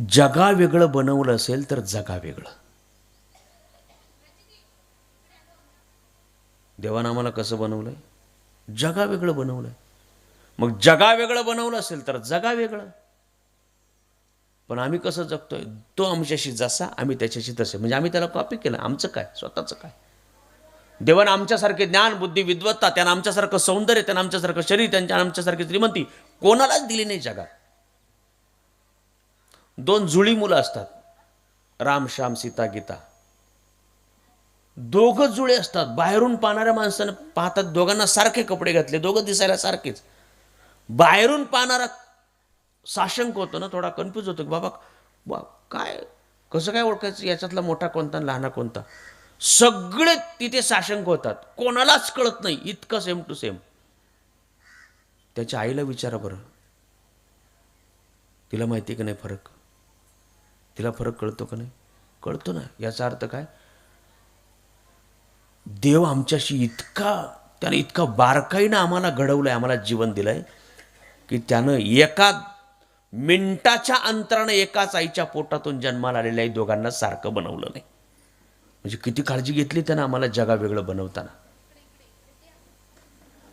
जगा वेगळं बनवलं असेल तर जगा वेगळं. देवानं आम्हाला कसं बनवलंय, जगा वेगळं बनवलंय. मग जगा वेगळं बनवलं असेल तर जगा वेगळं. पण आम्ही कसं जगतोय, तो आमच्याशी जसा आम्ही त्याच्याशी तसे. म्हणजे आम्ही त्याला कॉपी केलं, आमचं काय स्वतःचं काय. देवानं आमच्यासारखे ज्ञान बुद्धी विद्वत्ता, त्यानं आमच्यासारखं सौंदर्य, त्यानं आमच्यासारखं शरीर, त्यांच्या आमच्यासारखी श्रीमंती कोणालाच दिली नाही जगात. 2 जुळी मुलं असतात, राम श्याम सीता गीता. दोघं जुळे असतात. बाहेरून पाहणाऱ्या माणसानं पाहतात दोघांना सारखे कपडे घातले, दोघं दिसायला सारखेच. बाहेरून पाहणारा साशंक होतो ना, थोडा कन्फ्यूज होतो की बाबा काय कसं काय ओळखायचं याच्यातला मोठा कोणता लहाना कोणता. सगळे तिथे साशंक होतात, कोणालाच कळत नाही, इतकं सेम टू सेम. त्याच्या आईला विचारा बरं, तिला माहिती का नाही फरक, तिला फरक कळतो का नाही. कळतो ना. याचा अर्थ काय, देव आमच्याशी इतका, त्याने इतका बारकाईनं आम्हाला घडवलंय, आम्हाला जीवन दिलंय की त्यानं एका मिनिटाच्या अंतरानं एकाच आईच्या पोटातून जन्माला आलेल्या दोघांना सारखं बनवलं नाही. म्हणजे किती काळजी घेतली त्यानं आम्हाला जगा वेगळं बनवताना.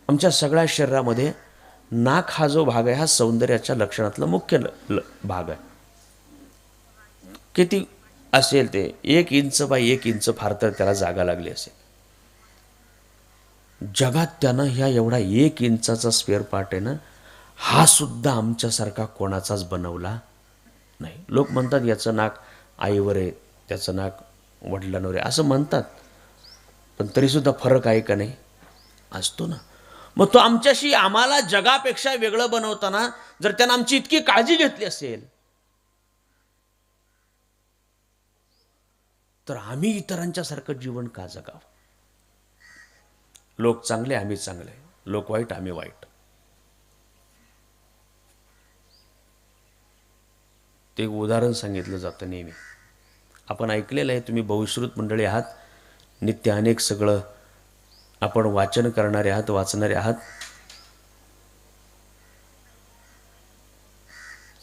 आमच्या सगळ्या शरीरामध्ये नाक हा जो भाग आहे हा सौंदर्याच्या लक्षणातला मुख्य भाग आहे. किती असेल ते 1 इंच बाय 1 इंच फार तर त्याला जागा लागली असेल. जगात त्यानं ह्या एवढा 1 इंचाचा स्पेअर पार्ट आहे ना, हा सुद्धा आमच्यासारखा कोणाचाच बनवला नाही. लोक म्हणतात याचं नाक आईवर आहे, त्याचं नाक वडिलांवर आहे असं म्हणतात, पण तरीसुद्धा फरक आहे का नाही, असतो ना. मग तो आमच्याशी, आम्हाला जगापेक्षा वेगळं बनवताना जर त्यानं आमची इतकी काळजी घेतली असेल तर आम्ही इतरांच्या सारखं जीवन का जगावं. लोक चांगले आम्ही चांगले, लोक वाईट आम्ही वाईट. ते एक उदाहरण सांगितलं जातं नेहमी, आपण ऐकलेलं आहे. तुम्ही बहुश्रुत मंडळी आहात, नित्य अनेक सगळं आपण वाचन करणारे आहात, वाचणारे आहात.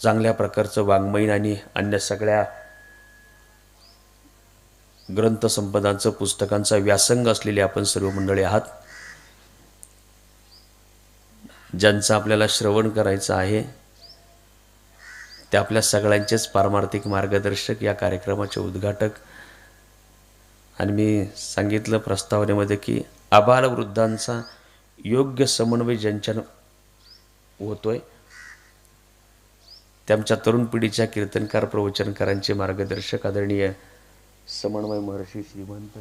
चांगल्या प्रकारचं वाङ्मयीन आणि अन्य सगळ्या ग्रंथसंपदांचं पुस्तकांचा व्यासंग असलेले आपण सर्व मंडळी आहात. ज्यांचं आपल्याला श्रवण करायचं आहे ते आपल्या सगळ्यांचेच पारमार्थिक मार्गदर्शक, या कार्यक्रमाचे उद्घाटक. आणि मी सांगितलं प्रस्तावनेमध्ये की आबालवृद्धांचा योग्य समन्वय ज्यांच्यानं होतोय त्यांच्या तरुण पिढीच्या कीर्तनकार प्रवचनकारांचे मार्गदर्शक आदरणीय समन्वय महर्षी श्रीमंत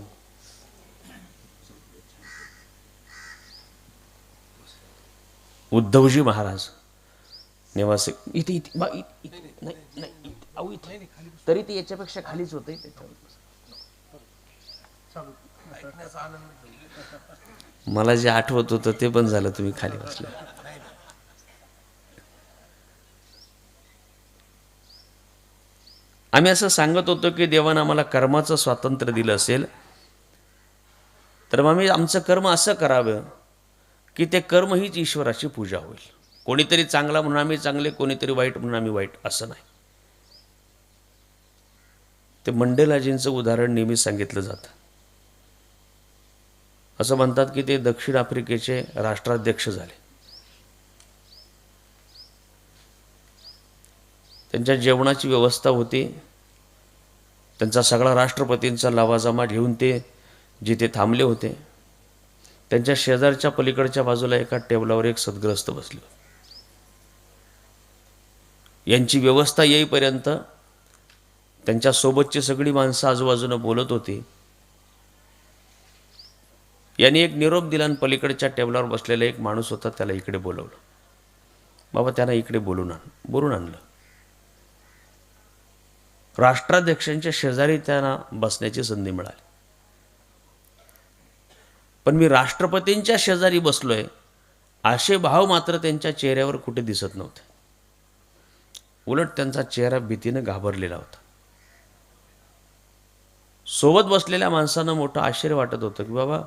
उद्धवजी महाराज निवासी इथे इथे नाही नाही अहो इथे तरी ते याच्यापेक्षा खालीच होते. मला जे आठवत होतं ते पण झालं, तुम्ही खाली बसले. आम्ही असं सांगत होतो की देवानं आम्हाला कर्माचं स्वातंत्र्य दिलं असेल तर मग आम्ही आमचं कर्म असं करावं की ते कर्म हीच ईश्वराची पूजा होईल. कोणीतरी चांगला म्हणून आम्ही चांगले, कोणीतरी वाईट म्हणून आम्ही वाईट, असं नाही. ते मंडेलाजींचं उदाहरण नेहमी सांगितलं जातं. असं म्हणतात की ते दक्षिण आफ्रिकेचे राष्ट्राध्यक्ष झाले. त्यांच्या जेवणाची व्यवस्था होती. त्यांचा सगळा राष्ट्रपतींचा लवाजमा घेऊन ते जिथे थांबले होते त्यांच्या शेजारच्या पलीकडच्या बाजूला एका टेबलावर एक सद्ग्रस्त बसले होते. यांची व्यवस्था येईपर्यंत त्यांच्या सोबतची सगळी माणसं आजूबाजूनं बोलत होती. यांनी एक निरोप दिला आणि पलीकडच्या टेबलावर बसलेला एक माणूस होता त्याला इकडे बोलवलं. बाबा त्यांना इकडे बोलून आणलं. राष्ट्राध्यक्षांच्या शेजारी त्यांना बसण्याची संधी मिळाली. पण मी राष्ट्रपतींच्या शेजारी बसलोय असे भाव मात्र त्यांच्या चेहऱ्यावर कुठे दिसत नव्हते. उलट त्यांचा चेहरा भीतीने घाबरलेला होता. सोबत बसलेल्या माणसांना मोठं आश्चर्य वाटत होतं की बाबा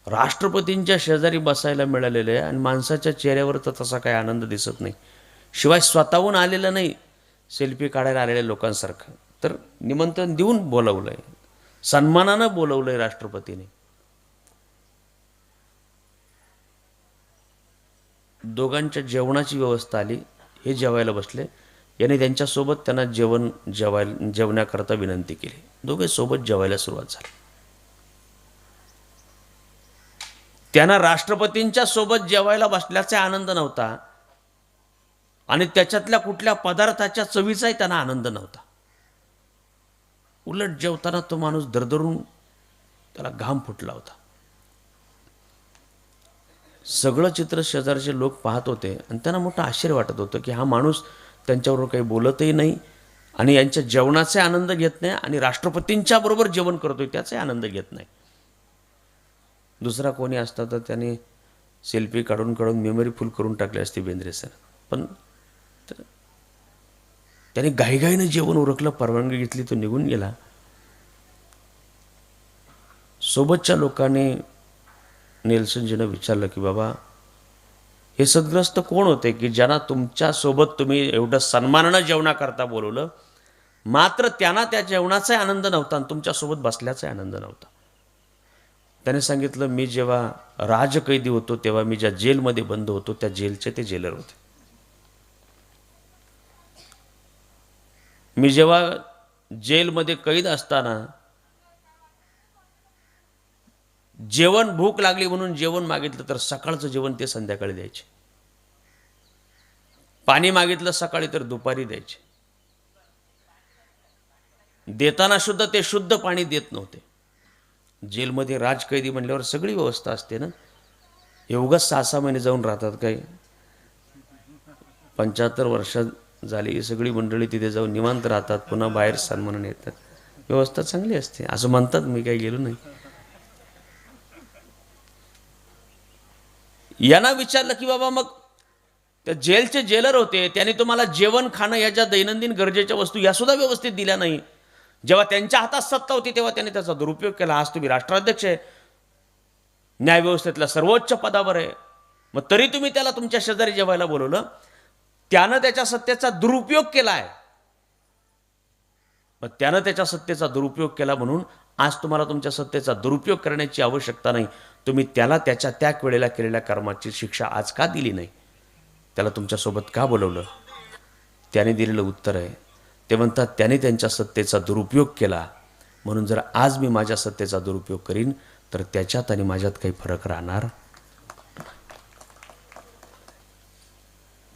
राष्ट्रपतींच्या शेजारी बसायला मिळालेलं आहे आणि माणसाच्या चेहऱ्यावर तर तसा काही आनंद दिसत नाही. शिवाय स्वतःहून आलेलं नाही, सेल्फी काढायला आलेल्या लोकांसारखं, तर निमंत्रण देऊन बोलवलंय, सन्मानानं बोलवलंय राष्ट्रपतीने. दोघांच्या जेवणाची व्यवस्था आली. हे जेवायला बसले. याने त्यांच्यासोबत त्यांना जेवण्याकरता विनंती केली. दोघे सोबत जेवायला सुरुवात झाली. त्यांना राष्ट्रपतींच्या सोबत जेवायला बसल्याचा आनंद नव्हता आणि त्याच्यातल्या कुठल्या पदार्थाच्या चवीचाही त्यांना आनंद नव्हता. उलट जेवताना तो माणूस दरदरून त्याला घाम फुटला होता. सगळं चित्र शेजारचे लोक पाहत होते आणि त्यांना मोठं आश्चर्य वाटत होतं की हा माणूस त्यांच्याबरोबर काही बोलतही नाही आणि यांच्या जेवणाचा आनंद घेत नाही आणि राष्ट्रपतींच्या बरोबर जेवण करतोय त्याचाही आनंद घेत नाही. दुसरा कोणी असता तर त्याने सेल्फी काढून मेमरी फुल करून टाकली असती बेंद्रे सर. पण त्याने घाईघाईनं जेवण उरकलं, परवानगी घेतली, तो निघून गेला. सोबतच्या लोकांनी नेल्सनजीनं विचारलं की बाबा हे सद्ग्रस्त कोण होते की ज्यांना तुमच्यासोबत तुम्ही एवढं सन्मानानं जेवणाकरता बोलवलं, मात्र त्यांना त्या जेवणाचा आनंद नव्हता आणि तुमच्यासोबत बसल्याचा आनंद नव्हता. त्याने सांगितलं मी जेव्हा राजकैदी होतो तेव्हा मी ज्या जेलमध्ये बंद होतो त्या जेलचे ते जेलर होते. मी जेव्हा जेलमध्ये कैद असताना जेवण भूक लागली म्हणून जेवण मागितलं तर सकाळचं जेवण ते संध्याकाळी द्यायचे. पाणी मागितलं सकाळी तर दुपारी द्यायचे. देताना सुद्धा ते शुद्ध पाणी देत नव्हते. जेलमध्ये राजकैदी म्हणल्यावर सगळी व्यवस्था असते ना. एवढंच 6-6 महिने जाऊन राहतात काही. 75 वर्ष झाली सगळी मंडळी तिथे जाऊन निवांत राहतात, पुन्हा बाहेर सन्मानाने येतात. व्यवस्था चांगली असते असं म्हणतात. मी काही गेलो नाही. यांना विचारलं की बाबा मग त्या जेलचे जेलर होते त्यांनी तुम्हाला जेवण खाणं या ज्या दैनंदिन गरजेच्या वस्तू या सुद्धा व्यवस्थित दिल्या नाही. जेव्हा त्यांच्या हातात सत्ता होती तेव्हा त्यांनी त्याचा दुरुपयोग केला. आज तुम्ही राष्ट्राध्यक्ष आहे, न्यायव्यवस्थेतल्या सर्वोच्च पदावर आहे, मग तरी तुम्ही त्याला तुमच्या शेजारी जेवायला बोलवलं. त्यानं त्याच्या सत्तेचा दुरुपयोग केलाय. मग त्यानं त्याच्या सत्तेचा दुरुपयोग केला म्हणून आज तुम्हाला तुमच्या सत्तेचा दुरुपयोग करण्याची आवश्यकता नाही. तुम्ही त्याला त्याच्या त्या वेळेला केलेल्या कर्माची शिक्षा आज का दिली नाही? त्याला तुमच्यासोबत का बोलवलं? त्याने दिलेलं उत्तर आहे ते म्हणतात त्याने त्यांच्या सत्तेचा दुरुपयोग केला म्हणून जर आज मी माझ्या सत्तेचा दुरुपयोग करीन तर त्याच्यात आणि माझ्यात काही फरक राहणार.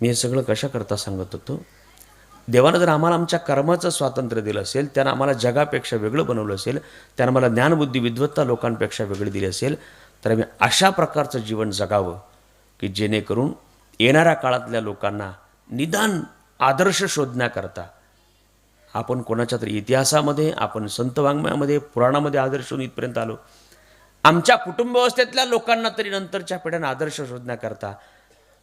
मी हे सगळं कशा करता सांगत होतो देवानं जर आम्हाला आमच्या कर्माचं स्वातंत्र्य दिलं असेल, त्यानं आम्हाला जगापेक्षा वेगळं बनवलं असेल, त्यानं मला ज्ञानबुद्धी विद्वत्ता लोकांपेक्षा वेगळी दिली असेल, तर आम्ही अशा प्रकारचं जीवन जगावं की जेणेकरून येणाऱ्या काळातल्या लोकांना निदान आदर्श शोधण्याकरता आपण कोणाच्या तरी इतिहासामध्ये, आपण संत वाङ्मयामध्ये, पुराणामध्ये आदर्श शोधून इथपर्यंत आलो. आमच्या कुटुंब व्यवस्थेतल्या लोकांना तरी नंतरच्या पिढ्यांना आदर्श शोधण्याकरता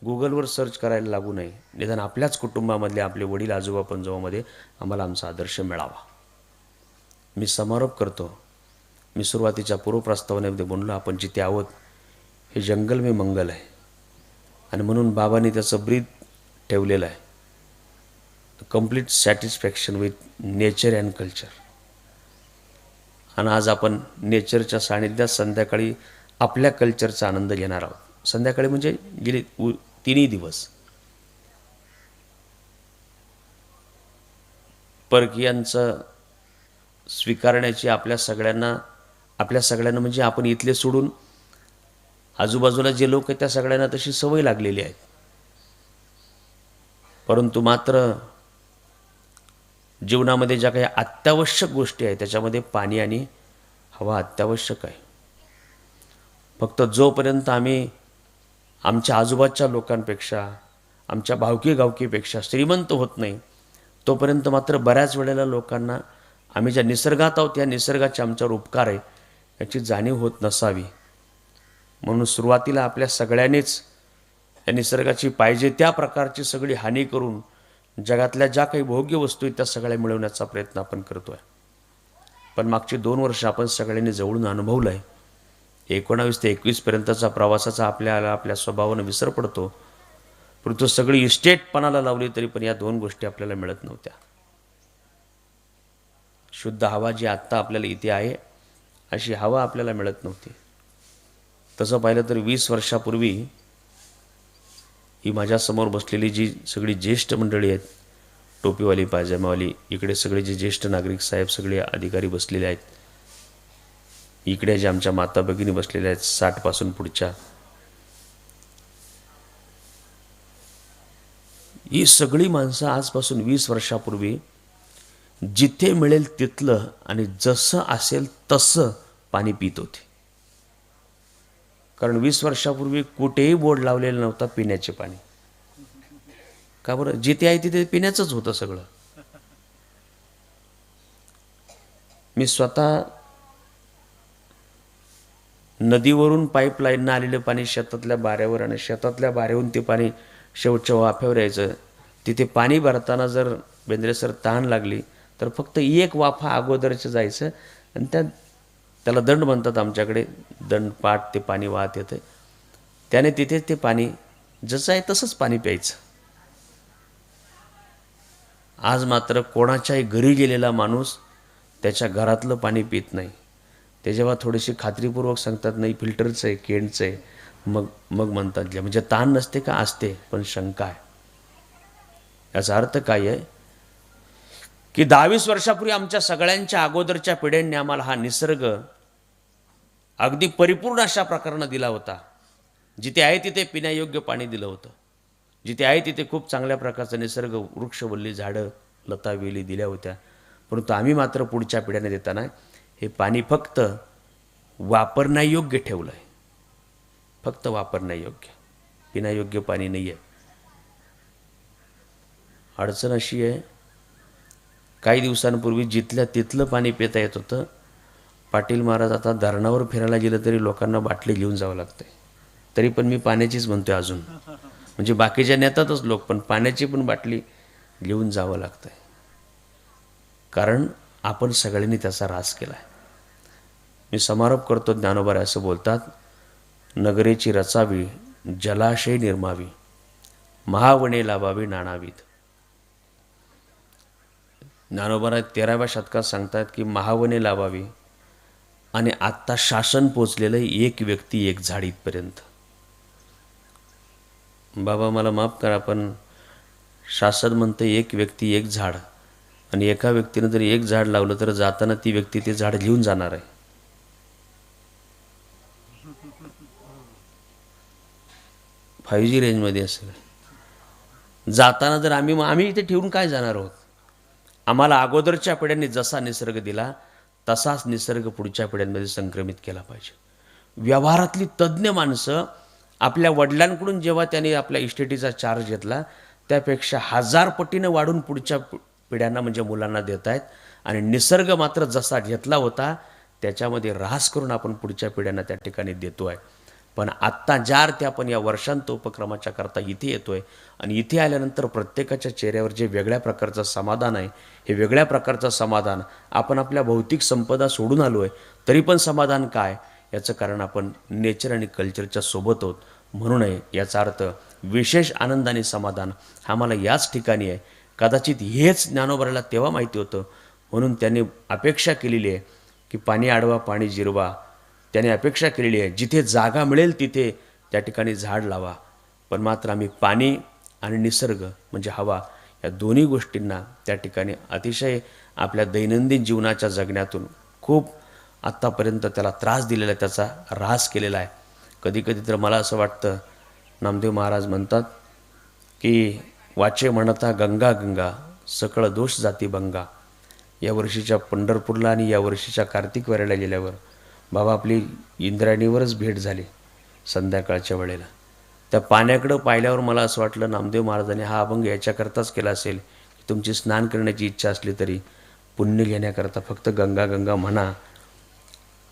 गुगलवर सर्च करायला लागू नये. निदान आपल्याच कुटुंबामधले आपले वडील आजोबा पंजोबामध्ये आम्हाला आमचा आदर्श मिळावा. मी समारोप करतो. मी सुरुवातीच्या पूर्वप्रस्तावनेमध्ये बोललो, आपण जिथे आहोत हे जंगल में मंगल आहे आणि म्हणून बाबांनी त्याचं ब्रीथ ठेवलेलं आहे, complete satisfaction with nature and culture. आणि आज आपण नेचरच्या सानिध्यात संध्याकाळी आपल्या कल्चरचा आनंद घेणार आहोत. संध्याकाळी म्हणजे गेले तिन्ही दिवस परकीयांचं स्वीकारण्याची आपल्या सगळ्यांना म्हणजे आपण इथले सोडून आजूबाजूला जे लोक आहेत त्या सगळ्यांना तशी सवय लागलेली आहे. परंतु मात्र जीवनामध्ये ज्या काही अत्यावश्यक गोष्टी आहेत त्याच्यामध्ये पाणी आणि हवा अत्यावश्यक आहे. फक्त जोपर्यंत आम्ही आमच्या आजूबाजूच्या लोकांपेक्षा, आमच्या भावकी गावकीपेक्षा श्रीमंत होत नाही, तोपर्यंत मात्र बऱ्याच वेळेला लोकांना आम्ही ज्या निसर्गात आहोत या निसर्गाचे आमच्यावर उपकार आहे याची जाणीव होत नसावी. म्हणून सुरुवातीला आपल्या सगळ्यांनीच या निसर्गाची पाहिजे त्या प्रकारची सगळी हानी करून जगातल्या ज्या काही भोग्य वस्तू आहेत त्या सगळ्या मिळवण्याचा प्रयत्न आपण करतो आहे. पण मागची 2 वर्ष आपण सगळ्यांनी जवळून अनुभवलं आहे. 19 ते 21 पर्यंतचा प्रवासाचा आपल्या स्वभावानं विसर पडतो. परंतु सगळी इस्टेटपणाला लावली तरी पण या 2 गोष्टी आपल्याला मिळत नव्हत्या. शुद्ध हवा जी आत्ता आपल्याला इथे आहे अशी हवा आपल्याला मिळत नव्हती. तसं पाहिलं तर 20 वर्षापूर्वी ही माझ्यासमोर बसलेली जी सगळी ज्येष्ठ मंडळी आहेत, टोपीवाली, पायजमावाली, इकडे सगळे जे ज्येष्ठ नागरिक साहेब सगळे अधिकारी बसलेले आहेत, इकडे जे आमच्या माता भगिनी बसलेल्या आहेत 60 पासून पुढच्या, ही सगळी माणसं आजपासून 20 वर्षापूर्वी जिथे मिळेल तिथलं आणि जसं असेल तसं पाणी पित होते. कारण 20 वर्षापूर्वी कुठेही बोर्ड लावलेला नव्हता पिण्याचे पाणी. का बरं? जिथे आहे तिथे पिण्याचंच होतं सगळं. मी स्वतः नदीवरून पाईपलाईननं आलेलं पाणी शेतातल्या बाऱ्यावर आणि शेतातल्या बाऱ्याहून ते पाणी शेवटच्या वाफ्यावर यायचं. तिथे पाणी भरताना जर बेंद्रे सर तहान लागली तर फक्त एक वाफा अगोदरचं जायचं आणि त्याला दंड म्हणतात आमच्याकडे, दंडपाठ, ते पाणी वाहत येतं. त्याने तिथे ते पाणी जसं आहे तसंच पाणी प्यायचं. आज मात्र कोणाच्याही घरी गेलेला माणूस त्याच्या घरातलं पाणी पित नाही. ते जेव्हा थोडीशी खात्रीपूर्वक सांगतात नाही फिल्टरचं आहे, केंडचं आहे, मग म्हणतात म्हणजे ताण नसते का? असते, पण शंका आहे. याचा अर्थ काय आहे की 10-20 वर्षापूर्वी आमच्या सगळ्यांच्या अगोदरच्या पिढ्यांनी आम्हाला हा निसर्ग अगदी परिपूर्ण अशा प्रकारानं दिला होता. जिथे आहे तिथे पिण्यायोग्य पाणी दिलं होतं. जिथे आहे तिथे खूप चांगल्या प्रकारचा निसर्ग, वृक्षवल्ली, झाडं, लता, वेली दिल्या होत्या. परंतु आम्ही मात्र पुढच्या पिढ्यांना देताना हे पाणी फक्त वापरण्यायोग्य ठेवलं आहे. फक्त वापरण्यायोग्य, पिण्यायोग्य पाणी नाही आहे. अडचण अशी आहे, काही दिवसांपूर्वी जिथल्या तिथलं पाणी पिता येत होतं. पाटील महाराज आता धरणावर फिरायला गेलं तरी लोकांना बाटली घेऊन जावं लागतंय. तरी पण मी पाण्याचीच म्हणतोय अजून. म्हणजे बाकीच्या नेतातच लोक, पण पाण्याची पण बाटली घेऊन जावं लागतंय. कारण आपण सगळ्यांनी त्याचा ऱ्हास केला आहे. मी समारोप करतो. ज्ञानोबा असं बोलतात, नगरेची रचावी, जलाशय निर्मावी, महावने लावावी नानाविध. ज्ञानोबा 13व्या शतकात सांगतात की महावने लावावी आणि आत्ता शासन पोचलेलं एक व्यक्ती एक झाड इथपर्यंत. बाबा मला माफ करा, पण शासन म्हणतं एक व्यक्ती एक झाड, आणि एका व्यक्तीनं जर एक झाड लावलं तर जाताना ती व्यक्ती ते झाड घेऊन जाणार आहे. फाईव्ह जी रेंजमध्ये असेल. जाताना जर आम्ही इथे ठेवून काय जाणार आहोत? आम्हाला अगोदरच्या पिढ्यांनी जसा निसर्ग दिला तसाच निसर्ग पुढच्या पिढ्यांमध्ये संक्रमित केला पाहिजे. व्यवहारातली तज्ज्ञ माणसं आपल्या वडिलांकडून जेव्हा त्यांनी आपल्या इस्टेटीचा चार्ज घेतला त्यापेक्षा 1000 पटीनं वाढून पुढच्या पिढ्यांना म्हणजे मुलांना देत आहेत. आणि निसर्ग मात्र जसा घेतला होता त्याच्यामध्ये ऱ्हास करून आपण पुढच्या पिढ्यांना त्या ठिकाणी देतो आहे. पण आत्ता ज्या अर्थी आपण या वर्षांत उपक्रमाच्या करता इथे येतो आहे आणि इथे आल्यानंतर प्रत्येकाच्या चेहऱ्यावर जे वेगळ्या प्रकारचं समाधान आहे, हे वेगळ्या प्रकारचं समाधान आपण आपल्या भौतिक संपदा सोडून आलो आहे तरी पण समाधान काय, याचं कारण आपण नेचर आणि कल्चरच्या सोबत आहोत म्हणून आहे. याचा अर्थ विशेष आनंद आणि समाधान हा मला याच ठिकाणी आहे. कदाचित हेच ज्ञानोबाला तेव्हा माहिती होतं म्हणून त्यांनी अपेक्षा केलेली आहे की पाणी अडवा पाणी जिरवा. त्याने अपेक्षा केलेली आहे जिथे जागा मिळेल तिथे त्या ठिकाणी झाड लावा. पण मात्र आम्ही पाणी आणि निसर्ग म्हणजे हवा या दोन्ही गोष्टींना त्या ठिकाणी अतिशय आपल्या दैनंदिन जीवनाच्या जगण्यातून खूप आत्तापर्यंत त्याला त्रास दिलेला आहे, त्याचा ऱ्हास केलेला आहे. कधीकधी तर मला असं वाटतं, नामदेव महाराज म्हणतात की वाचे म्हणता गंगा गंगा सकळ दोष जाती बंगा. या वर्षीच्या पंढरपूरला आणि या वर्षीच्या कार्तिक वारीला गेल्यावर बाबा आपली इंद्रायणीवरच भेट झाली संध्याकाळच्या वेळेला. त्या पाण्याकडं पाहिल्यावर मला असं वाटलं नामदेव महाराजांनी हा अभंग याच्याकरताच केला असेल की तुमची स्नान करण्याची इच्छा असली तरी पुण्य घेण्याकरता फक्त गंगा गंगा म्हणा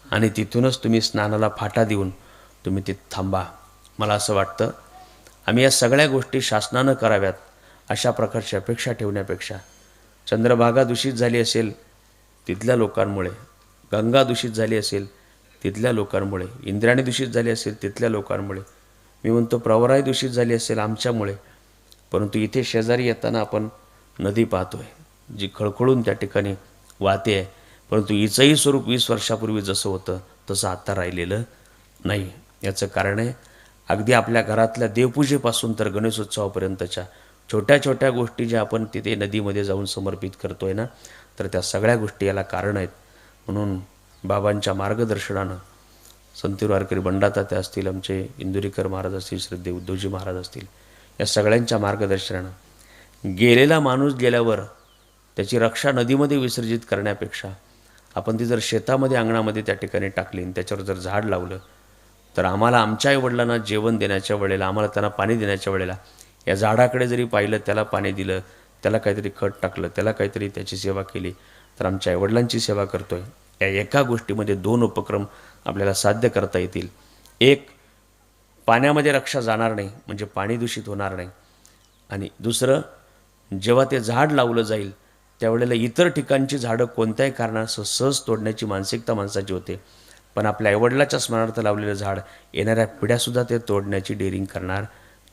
आणि तिथूनच तुम्ही स्नानाला फाटा देऊन तुम्ही तिथं थांबा. मला असं वाटतं आम्ही या सगळ्या गोष्टी शासनानं कराव्यात अशा प्रकारची अपेक्षा ठेवण्यापेक्षा चंद्रभागा दूषित झाली असेल तिथल्या लोकांमुळे, गंगा दूषित झाली असेल तिथल्या लोकांमुळे, इंद्रायणी दूषित झाली असेल तिथल्या लोकांमुळे, मी म्हणतो प्रवराही दूषित झाली असेल आमच्यामुळे, परंतु इथे शेजारी येताना आपण नदी पाहतो आहे जी खळखळून त्या ठिकाणी वाहते आहे. परंतु हिचंही स्वरूप 20 वर्षापूर्वी जसं होतं तसं आता राहिलेलं नाही. याचं कारण आहे अगदी आपल्या घरातल्या देवपूजेपासून तर गणेशोत्सवापर्यंतच्या छोट्या छोट्या गोष्टी ज्या आपण तिथे नदीमध्ये जाऊन समर्पित करतो आहे ना, तर त्या सगळ्या गोष्टी याला कारण आहेत. म्हणून बाबांच्या मार्गदर्शनानं संत वारकरी बंडातात्या असतील, आमचे इंदुरीकर महाराज असतील, श्रद्धे उद्धवजी महाराज असतील, या सगळ्यांच्या मार्गदर्शनानं गेलेला माणूस गेल्यावर त्याची रक्षा नदीमध्ये विसर्जित करण्यापेक्षा आपण ती जर शेतामध्ये अंगणामध्ये त्या ठिकाणी टाकली आणि त्याच्यावर जर झाड लावलं तर आम्हाला आमच्या आईवडिलांना जेवण देण्याच्या वेळेला, आम्हाला त्यांना पाणी देण्याच्या वेळेला या झाडाकडे जरी पाहिलं, त्याला पाणी दिलं, त्याला काहीतरी खत टाकलं, त्याला काहीतरी त्याची सेवा केली तर आमच्या आईवडिलांची सेवा करतो आहे. या एका गोष्टीमध्ये 2 उपक्रम आपल्याला साध्य करता येतील. एक, पाण्यामध्ये रक्षा जाणार नाही म्हणजे पाणी दूषित होणार नाही. आणि दुसरं, जेव्हा ते झाड लावलं जाईल त्यावेळेला इतर ठिकाणची झाडं कोणत्याही कारणासह सहज तोडण्याची मानसिकता माणसाची होते, पण आपल्या आईवडिलाच्या स्मरणार्थ लावलेलं झाड येणाऱ्या पिढ्यासुद्धा ते तोडण्याची डेअरिंग करणार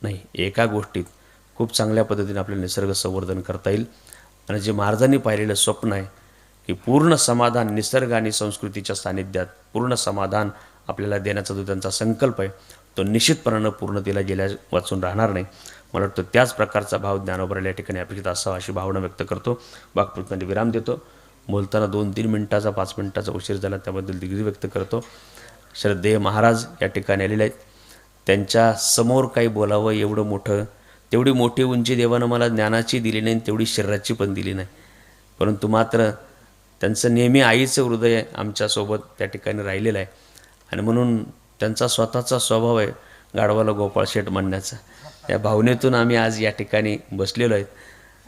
नाही. एका गोष्टीत खूप चांगल्या पद्धतीने आपल्याला निसर्ग संवर्धन करता येईल. आणि जे महाराजांनी पाहिलेलं स्वप्न आहे की पूर्ण समाधान निसर्ग आणि संस्कृतीच्या सानिध्यात पूर्ण समाधान आपल्याला देण्याचा जो त्यांचा संकल्प आहे तो निश्चितपणानं पूर्णतेला गेल्या वाचून राहणार नाही. मला वाटतं त्याच प्रकारचा भाव ज्ञानोबाला या ठिकाणी अपेक्षित असावा अशी भावना व्यक्त करतो. वाक्प्रचारांना विराम देतो. बोलताना 2-3 मिनिटाचा 5 मिनिटाचा उशीर झाला त्याबद्दल दिग्री व्यक्त करतो. श्रद्धेय महाराज या ठिकाणी आलेले आहेत. त्यांच्या समोर काही बोलावं एवढं मोठं, तेवढी मोठी उंची देवानं मला ज्ञानाची दिली नाही, तेवढी शरीराची पण दिली नाही. परंतु मात्र त्यांचं नेहमी आईचं हृदय आमच्यासोबत त्या ठिकाणी राहिलेलं आहे. आणि म्हणून त्यांचा स्वतःचा स्वभाव आहे गाढवाला गोपाळ शेठ म्हणण्याचा. या भावनेतून आम्ही आज या ठिकाणी बसलेलो आहेत.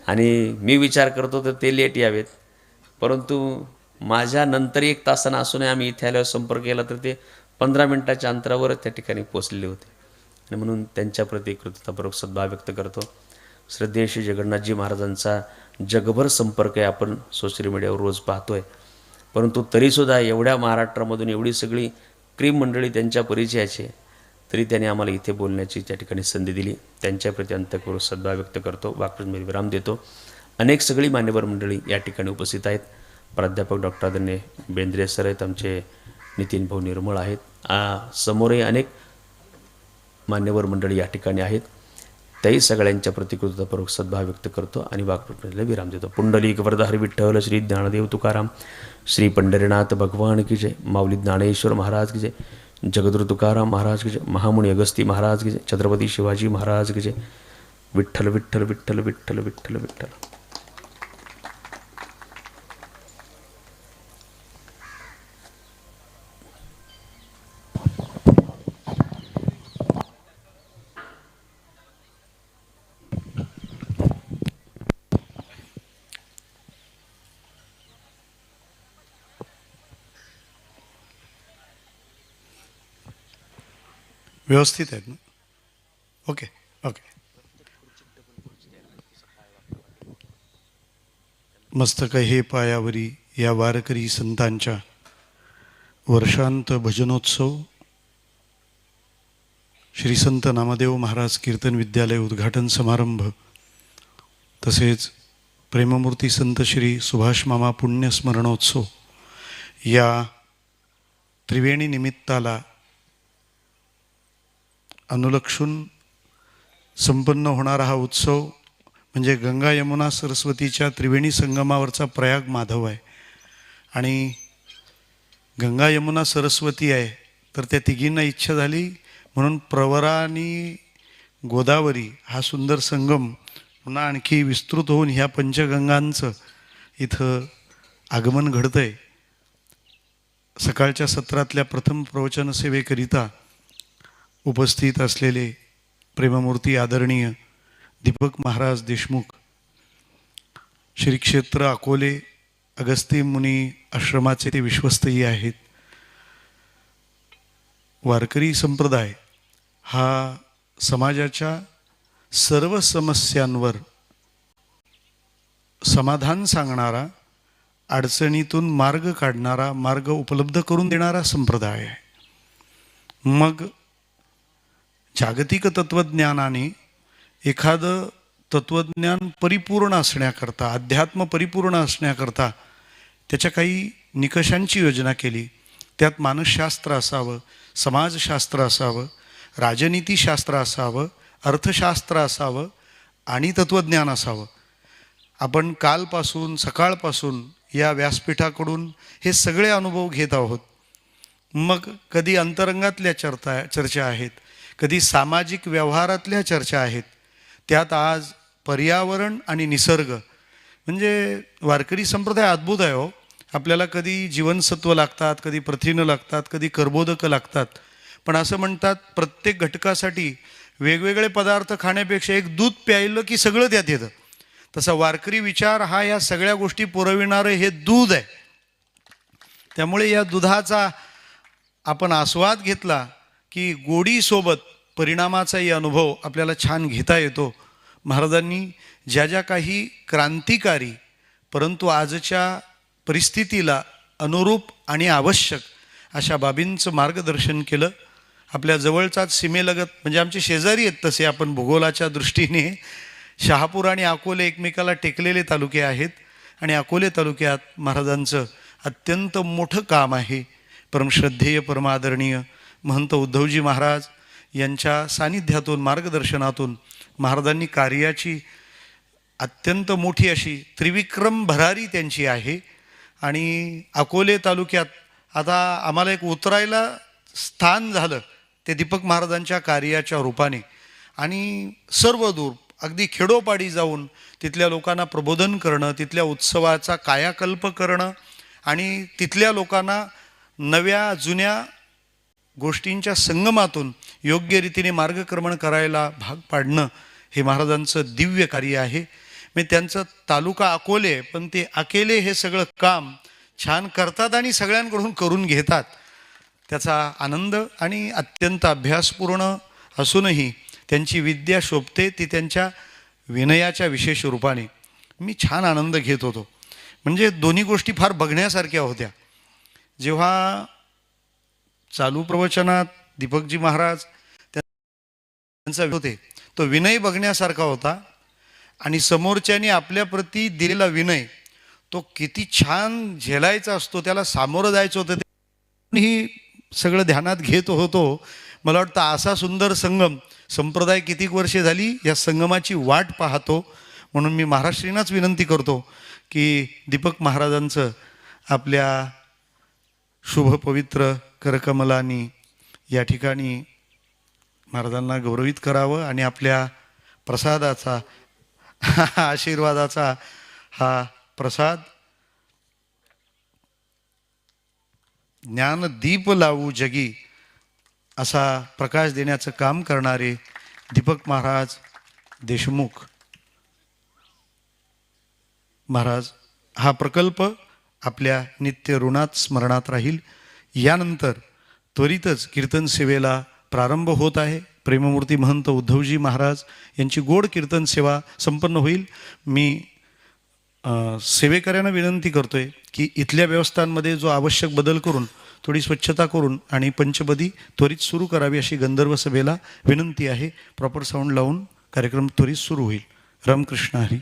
आणि मी विचार करतो तर ते लेट यावेत, परंतु माझ्या नंतर 1 तासानं असूनही आम्ही इथे आल्यावर संपर्क केला तर ते 15 मिनिटाच्या अंतरावरच त्या ठिकाणी पोचलेले होते. आणि म्हणून त्यांच्याप्रती कृतज्ञतापूर्वक सद्भाव व्यक्त करतो. श्रद्धेय श्री जगन्नाथजी महाराजांचा जगभर संपर्क आहे, आपण सोशल मीडियावर रोज पाहतोय. परंतु तरीसुद्धा एवढ्या महाराष्ट्रामधून एवढी सगळी क्रीम मंडळी त्यांच्या परिचयाची, तरी त्यांनी आम्हाला इथे बोलण्याची त्या ठिकाणी संधी दिली. त्यांच्याप्रती अंतःपूर्वक सद्भाव व्यक्त करतो. वाक्प्रचारांना विराम देतो. अनेक सगळी मान्यवर मंडळी या ठिकाणी उपस्थित आहेत. प्राध्यापक डॉक्टर आदरणीय बेंद्रे सर आहेत, आमचे नितीन भाऊ निर्मळ आहेत, समोरही अनेक मान्यवर मंडळी या ठिकाणी आहेत. त्याही सगळ्यांच्या प्रतिकृतीपूर्वक सद्भाव व्यक्त करतो आणि वाक्प्रचारांना विराम देतो. पुंडलिक वरदाहरी विठ्ठल श्री ज्ञानदेव तुकाराम, श्री पंढरीनाथ भगवान की जय, माऊली ज्ञानेश्वर महाराज की जय, जगद्गुरु तुकाराम महाराज की जय, महामुनी अगस्ती महाराज की जय, छत्रपती शिवाजी महाराज की जय, विठ्ठल विठ्ठल विठ्ठल विठ्ठल विठ्ठल विठ्ठल. व्यवस्थित आहेत ना? Okay okay. मस्तक हे पायावरी या वारकरी संतांच्या वर्षांत भजनोत्सव श्री संत नामदेव महाराज कीर्तन विद्यालय उद्घाटन समारंभ तसेच प्रेममूर्ती संत श्री सुभाष मामा पुण्यस्मरणोत्सव या त्रिवेणी निमित्ताला अनुलक्षून संपन्न होणारा हा उत्सव म्हणजे गंगा यमुना सरस्वतीच्या त्रिवेणी संगमावरचा प्रयाग माधव आहे. आणि गंगा यमुना सरस्वती आहे तर त्या तिघींना इच्छा झाली म्हणून प्रवरा आणि गोदावरी हा सुंदर संगम पुन्हा आणखी विस्तृत होऊन ह्या पंचगंगांचं इथं आगमन घडतं आहे. सकाळच्या सत्रातल्या प्रथम प्रवचन सेवेकरिता उपस्थित असलेले प्रेममूर्ती आदरणीय दीपक महाराज देशमुख, श्री क्षेत्र अकोले अगस्ती मुनी आश्रमाचे ते विश्वस्तही आहेत. वारकरी संप्रदाय हा समाजाच्या सर्व समस्यांवर समाधान सांगणारा, अडचणीतून मार्ग काढणारा, मार्ग उपलब्ध करून देणारा संप्रदाय आहे. मग जागतिक तत्त्वज्ञानाने एखादं तत्त्वज्ञान परिपूर्ण असण्याकरता, अध्यात्म परिपूर्ण असण्याकरता त्याच्या काही निकषांची योजना केली. त्यात मानसशास्त्र असावं, समाजशास्त्र असावं, राजनीतीशास्त्र असावं, अर्थशास्त्र असावं आणि तत्त्वज्ञान असावं. आपण कालपासून सकाळपासून या व्यासपीठाकडून हे सगळे अनुभव घेत आहोत. मग कधी अंतरंगातल्या चर्चा आहेत, कधी सामाजिक व्यवहारातल्या चर्चा आहेत. त्यात आज पर्यावरण आणि निसर्ग म्हणजे वारकरी संप्रदाय अद्भुत आहे हो. आपल्याला कधी जीवनसत्व लागतात, कधी प्रथिनं लागतात, कधी कर्बोदकं लागतात. पण असं म्हणतात प्रत्येक घटकासाठी वेगवेगळे पदार्थ खाण्यापेक्षा एक दूध प्यायलं की सगळं त्यात येतं. तसा वारकरी विचार हा या सगळ्या गोष्टी पुरविणारं हे दूध आहे. त्यामुळे या दुधाचा आपण आस्वाद घेतला की गोडीसोबत परिणामाचाही अनुभव आपल्याला छान घेता येतो. महाराजांनी ज्या ज्या काही क्रांतिकारी परंतु आजच्या परिस्थितीला अनुरूप आणि आवश्यक अशा बाबींचं मार्गदर्शन केलं. आपल्या जवळचाच सीमेलगत म्हणजे आमचे शेजारी आहेत तसे आपण भूगोलाच्या दृष्टीने शहापूर आणि अकोले एकमेकाला टेकलेले तालुके आहेत. आणि अकोले तालुक्यात महाराजांचं अत्यंत मोठं काम आहे. परमश्रद्धेय परमादरणीय महंत उद्धवजी महाराज यांच्या सानिध्यातून मार्गदर्शनातून महाराजांनी कार्याची अत्यंत मोठी अशी त्रिविक्रम भरारी त्यांची आहे. आणि अकोले तालुक्यात आता आम्हाला एक उतरायला स्थान झालं ते दीपक महाराजांच्या कार्याच्या रूपाने. आणि सर्व दूर अगदी खेडोपाडी जाऊन तिथल्या लोकांना प्रबोधन करणं, तिथल्या उत्सवाचा कायाकल्प करणं आणि तिथल्या लोकांना नव्या जुन्या गोष्टींच्या संगमातून योग्य रीतीने मार्गक्रमण करायला भाग पाडणं हे महाराजांचं दिव्य कार्य आहे. मी त्यांचं तालुका अकोले पण ते अकेले हे सगळं काम छान करतात आणि सगळ्यांकडून करून घेतात. त्याचा आनंद आणि अत्यंत अभ्यासपूर्ण असूनही त्यांची विद्या शोभते ती त्यांच्या विनयाच्या विशेष रूपाने. मी छान आनंद घेत होतो. म्हणजे दोन्ही गोष्टी फार बघण्यासारख्या होत्या. जेव्हा चालू प्रवचनात दीपकजी महाराज त्यांचा होते तो विनय बघण्यासारखा होता आणि समोरच्याने आपल्याप्रती दिलेला विनय तो किती छान झेलायचा असतो, त्याला सामोरं जायचं होतं. ही सगळं ध्यानात घेत होतो. मला वाटतं असा सुंदर संगम संप्रदाय कितीक वर्षे झाली या संगमाची वाट पाहतो. म्हणून मी महाराष्ट्रींनाच विनंती करतो की दीपक महाराजांचं आपल्या शुभ पवित्र करकमलांनी या ठिकाणी महाराजांना गौरवित करावं आणि आपल्या प्रसादाचा आशीर्वादाचा हा प्रसाद ज्ञानदीप लावू जगी असा प्रकाश देण्याचं काम करणारे दीपक महाराज देशमुख महाराज हा प्रकल्प आपल्या नित्य ऋणात स्मरणात राहील. यानंतर त्वरितच कीर्तन सेवेला प्रारंभ होत आहे. प्रेममूर्ती महंत उद्धवजी महाराज यांची गोड कीर्तन सेवा संपन्न होईल. मी सेवेकऱ्यांना विनंती करतोय की इथल्या व्यवस्थांमध्ये जो आवश्यक बदल करून थोडी स्वच्छता करून आणि पंचबदी त्वरित सुरू करावी अशी गंधर्व सभेला विनंती आहे. प्रॉपर साऊंड लावून कार्यक्रम त्वरित सुरू होईल. रामकृष्ण हरी.